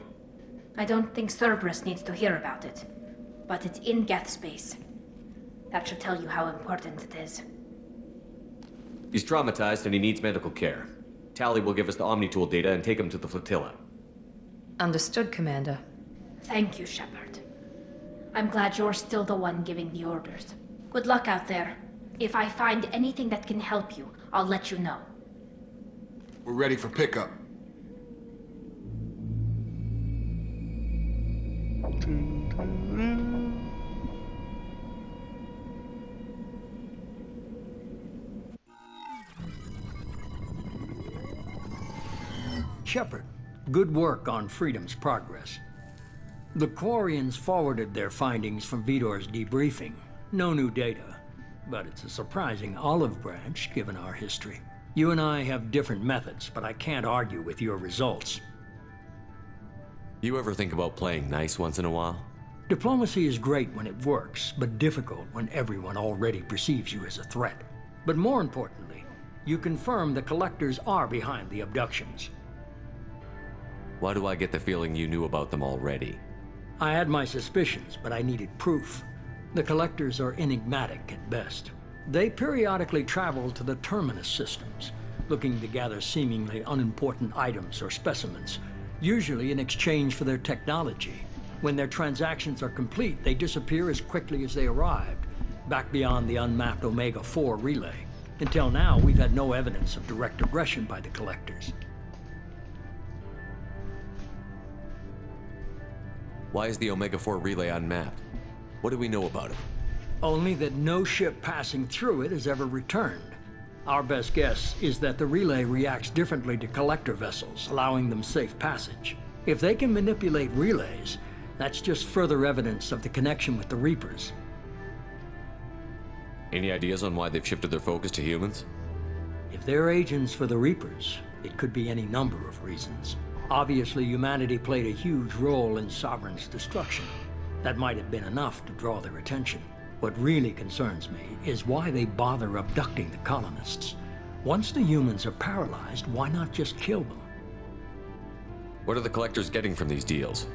I don't think Cerberus needs to hear about it, but it's in Geth space. That should tell you how important it is. He's traumatized and he needs medical care. Tali will give us the Omnitool data and take him to the flotilla. Understood, Commander. Thank you, Shepard. I'm glad you're still the one giving the orders. Good luck out there. If I find anything that can help you, I'll let you know. We're ready for pickup. Shepard, good work on Freedom's progress. The Quarians forwarded their findings from Vitor's debriefing. No new data, but it's a surprising olive branch given our history. You and I have different methods, but I can't argue with your results. You ever think about playing nice once in a while? Diplomacy is great when it works, but difficult when everyone already perceives you as a threat. But more importantly, you confirm the Collectors are behind the abductions. Why do I get the feeling you knew about them already? I had my suspicions, but I needed proof. The Collectors are enigmatic at best. They periodically travel to the Terminus systems, looking to gather seemingly unimportant items or specimens, usually in exchange for their technology. When their transactions are complete, they disappear as quickly as they arrived, back beyond the unmapped Omega-4 relay. Until now, we've had no evidence of direct aggression by the Collectors. Why is the Omega-4 relay unmapped? What do we know about it? Only that no ship passing through it has ever returned. Our best guess is that the relay reacts differently to Collector vessels, allowing them safe passage. If they can manipulate relays, that's just further evidence of the connection with the Reapers. Any ideas on why they've shifted their focus to humans? If they're agents for the Reapers, it could be any number of reasons. Obviously, humanity played a huge role in Sovereign's destruction. That might have been enough to draw their attention. What really concerns me is why they bother abducting the colonists. Once the humans are paralyzed, why not just kill them? What are the Collectors getting from these deals?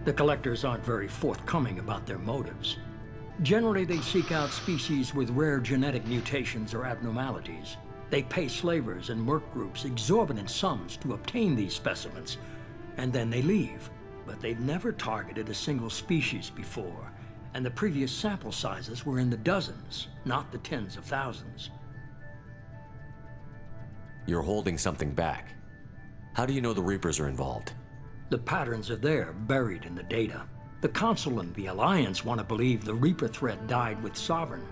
The Collectors aren't very forthcoming about their motives. Generally, they seek out species with rare genetic mutations or abnormalities. They pay slavers and merc groups exorbitant sums to obtain these specimens, and then they leave. But they've never targeted a single species before, and the previous sample sizes were in the dozens, not the tens of thousands. You're holding something back. How do you know the Reapers are involved? The patterns are there, buried in the data. The Council and the Alliance want to believe the Reaper threat died with Sovereign.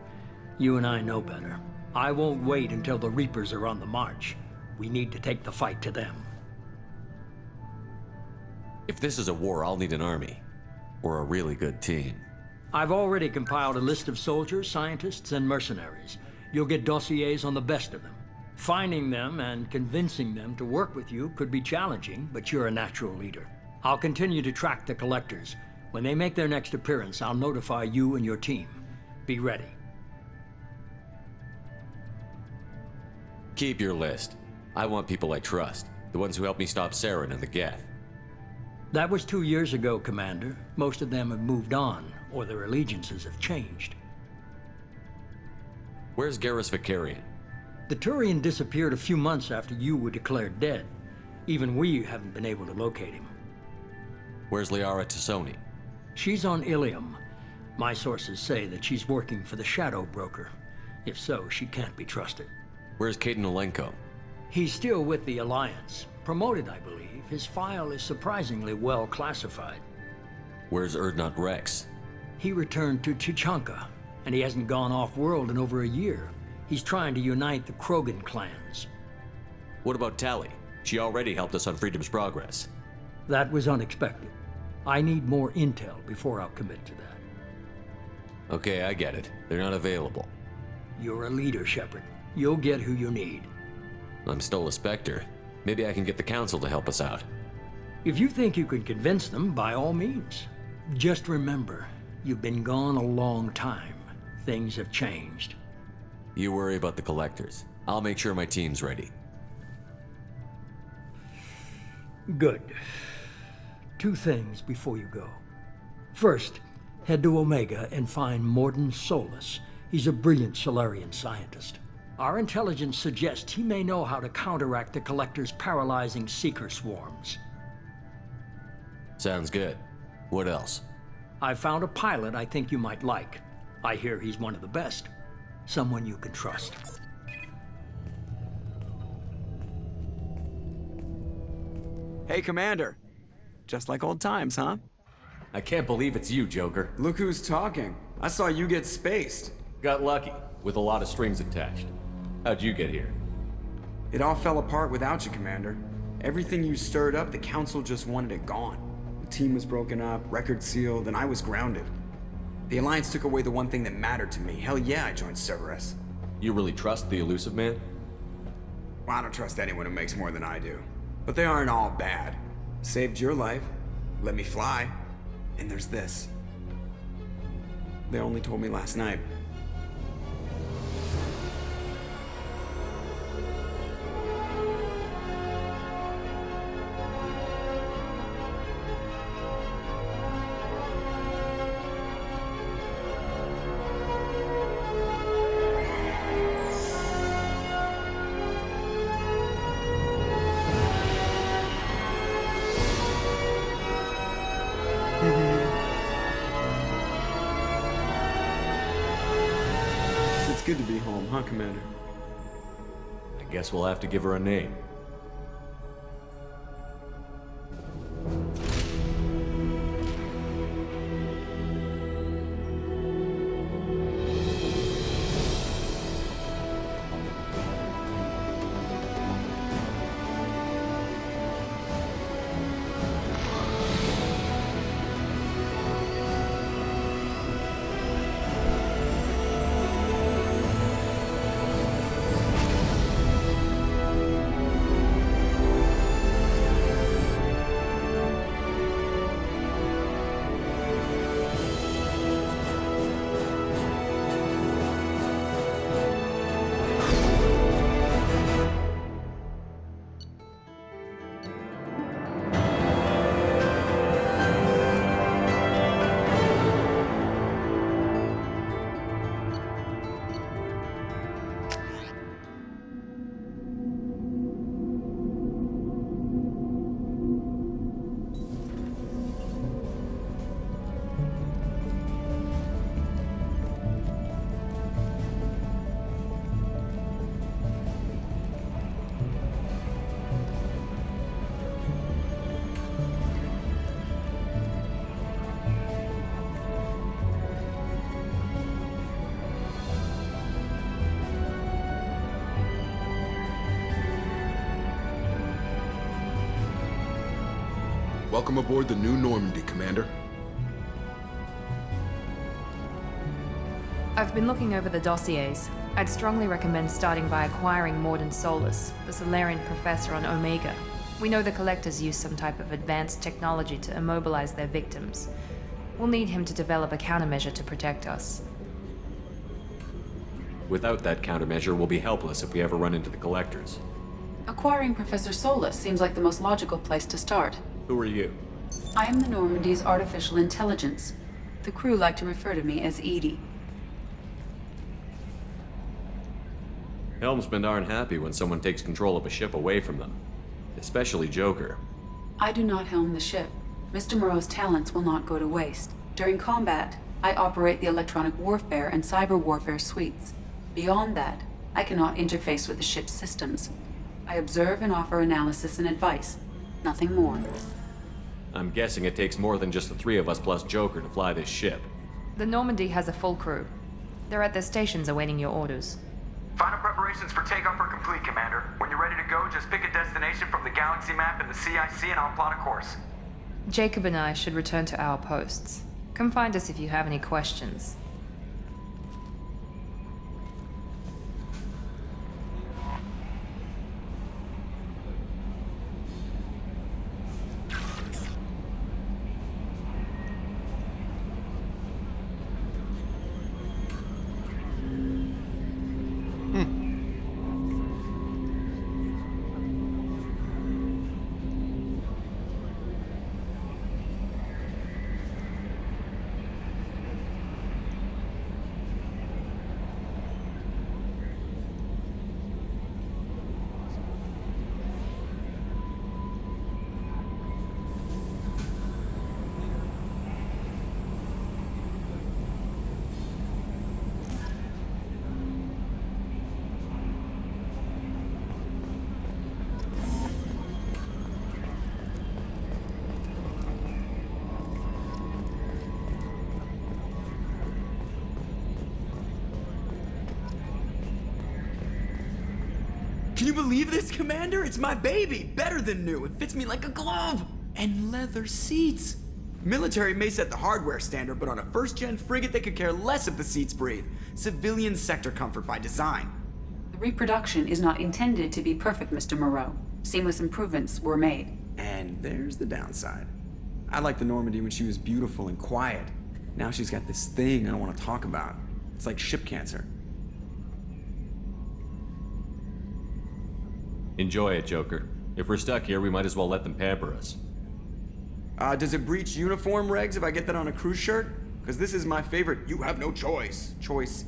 You and I know better. I won't wait until the Reapers are on the march. We need to take the fight to them. If this is a war, I'll need an army. Or a really good team. I've already compiled a list of soldiers, scientists, and mercenaries. You'll get dossiers on the best of them. Finding them and convincing them to work with you could be challenging, but you're a natural leader. I'll continue to track the collectors. When they make their next appearance, I'll notify you and your team. Be ready. Keep your list. I want people I trust. The ones who helped me stop Saren and the Geth. That was 2 years ago, Commander. Most of them have moved on, or their allegiances have changed. Where's Garrus Vakarian? The Turian disappeared a few months after you were declared dead. Even we haven't been able to locate him. Where's Liara Tassoni? She's on Ilium. My sources say that she's working for the Shadow Broker. If so, she can't be trusted. Where's Kaidan Olenko? He's still with the Alliance. Promoted, I believe. His file is surprisingly well classified. Where's Urdnot Rex? He returned to Chichanka, and he hasn't gone off-world in over a year. He's trying to unite the Krogan clans. What about Tali? She already helped us on Freedom's Progress. That was unexpected. I need more intel before I'll commit to that. Okay, I get it. They're not available. You're a leader, Shepard. You'll get who you need. I'm still a Spectre. Maybe I can get the Council to help us out. If you think you can convince them, by all means. Just remember, you've been gone a long time. Things have changed. You worry about the Collectors. I'll make sure my team's ready. Good. 2 things before you go. First, head to Omega and find Mordin Solus. He's a brilliant Solarian scientist. Our intelligence suggests he may know how to counteract the Collector's paralyzing Seeker swarms. Sounds good. What else? I found a pilot I think you might like. I hear he's one of the best. Someone you can trust. Hey, Commander. Just like old times, huh? I can't believe it's you, Joker. Look who's talking. I saw you get spaced. Got lucky, with a lot of strings attached. How'd you get here? It all fell apart without you, Commander. Everything you stirred up, the Council just wanted it gone. The team was broken up, record sealed, and I was grounded. The Alliance took away the one thing that mattered to me. Hell yeah, I joined Cerberus. You really trust the Illusive Man? Well, I don't trust anyone who makes more than I do. But they aren't all bad. Saved your life, let me fly, and there's this. They only told me last night. It's good to be home, huh, Commander? I guess we'll have to give her a name. Welcome aboard the new Normandy, Commander. I've been looking over the dossiers. I'd strongly recommend starting by acquiring Mordin Solus, the Solarian professor on Omega. We know the Collectors use some type of advanced technology to immobilize their victims. We'll need him to develop a countermeasure to protect us. Without that countermeasure, we'll be helpless if we ever run into the Collectors. Acquiring Professor Solus seems like the most logical place to start. Who are you? I am the Normandy's artificial intelligence. The crew like to refer to me as Edie. Helmsmen aren't happy when someone takes control of a ship away from them. Especially Joker. I do not helm the ship. Mr. Moreau's talents will not go to waste. During combat, I operate the electronic warfare and cyber warfare suites. Beyond that, I cannot interface with the ship's systems. I observe and offer analysis and advice. Nothing more. I'm guessing it takes more than just the three of us plus Joker to fly this ship. The Normandy has a full crew. They're at their stations awaiting your orders. Final preparations for takeoff are complete, Commander. When you're ready to go, just pick a destination from the galaxy map in the CIC and I'll plot a course. Jacob and I should return to our posts. Come find us if you have any questions. Can you believe this, Commander? It's my baby! Better than new. It fits me like a glove! And leather seats! Military may set the hardware standard, but on a first-gen frigate, they could care less if the seats breathe. Civilian sector comfort by design. The reproduction is not intended to be perfect, Mr. Moreau. Seamless improvements were made. And there's the downside. I liked the Normandy when she was beautiful and quiet. Now she's got this thing I don't want to talk about. It's like ship cancer. Enjoy it, Joker. If we're stuck here, we might as well let them pamper us. Does it breach uniform regs if I get that on a cruise shirt? Because this is my favorite you have no choice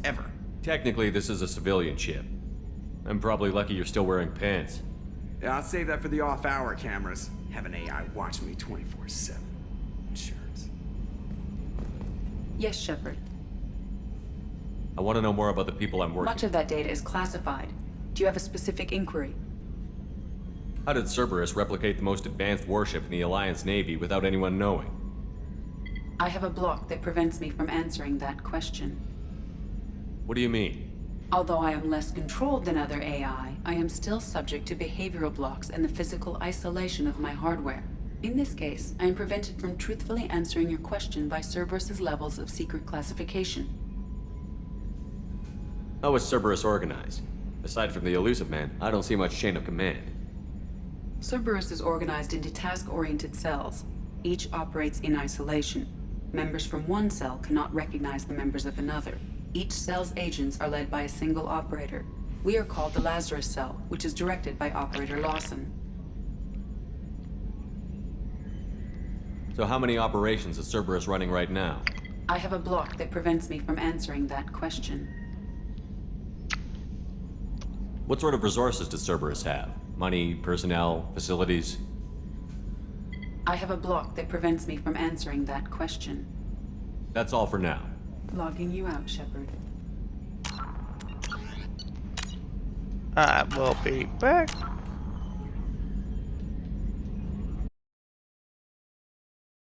ever. Technically, this is a civilian ship. I'm probably lucky you're still wearing pants. Yeah, I'll save that for the off-hour cameras. Have an AI watch me 24/7. Insurance. Yes, Shepard. I want to know more about the people I'm working with. Much of that data is classified. Do you have a specific inquiry? How did Cerberus replicate the most advanced warship in the Alliance Navy without anyone knowing? I have a block that prevents me from answering that question. What do you mean? Although I am less controlled than other AI, I am still subject to behavioral blocks and the physical isolation of my hardware. In this case, I am prevented from truthfully answering your question by Cerberus's levels of secret classification. How is Cerberus organized? Aside from the Elusive Man, I don't see much chain of command. Cerberus is organized into task-oriented cells. Each operates in isolation. Members from one cell cannot recognize the members of another. Each cell's agents are led by a single operator. We are called the Lazarus Cell, which is directed by Operator Lawson. So how many operations is Cerberus running right now? I have a block that prevents me from answering that question. What sort of resources does Cerberus have? Money, personnel, facilities? I have a block that prevents me from answering that question. That's all for now. Logging you out, Shepard. I will be back.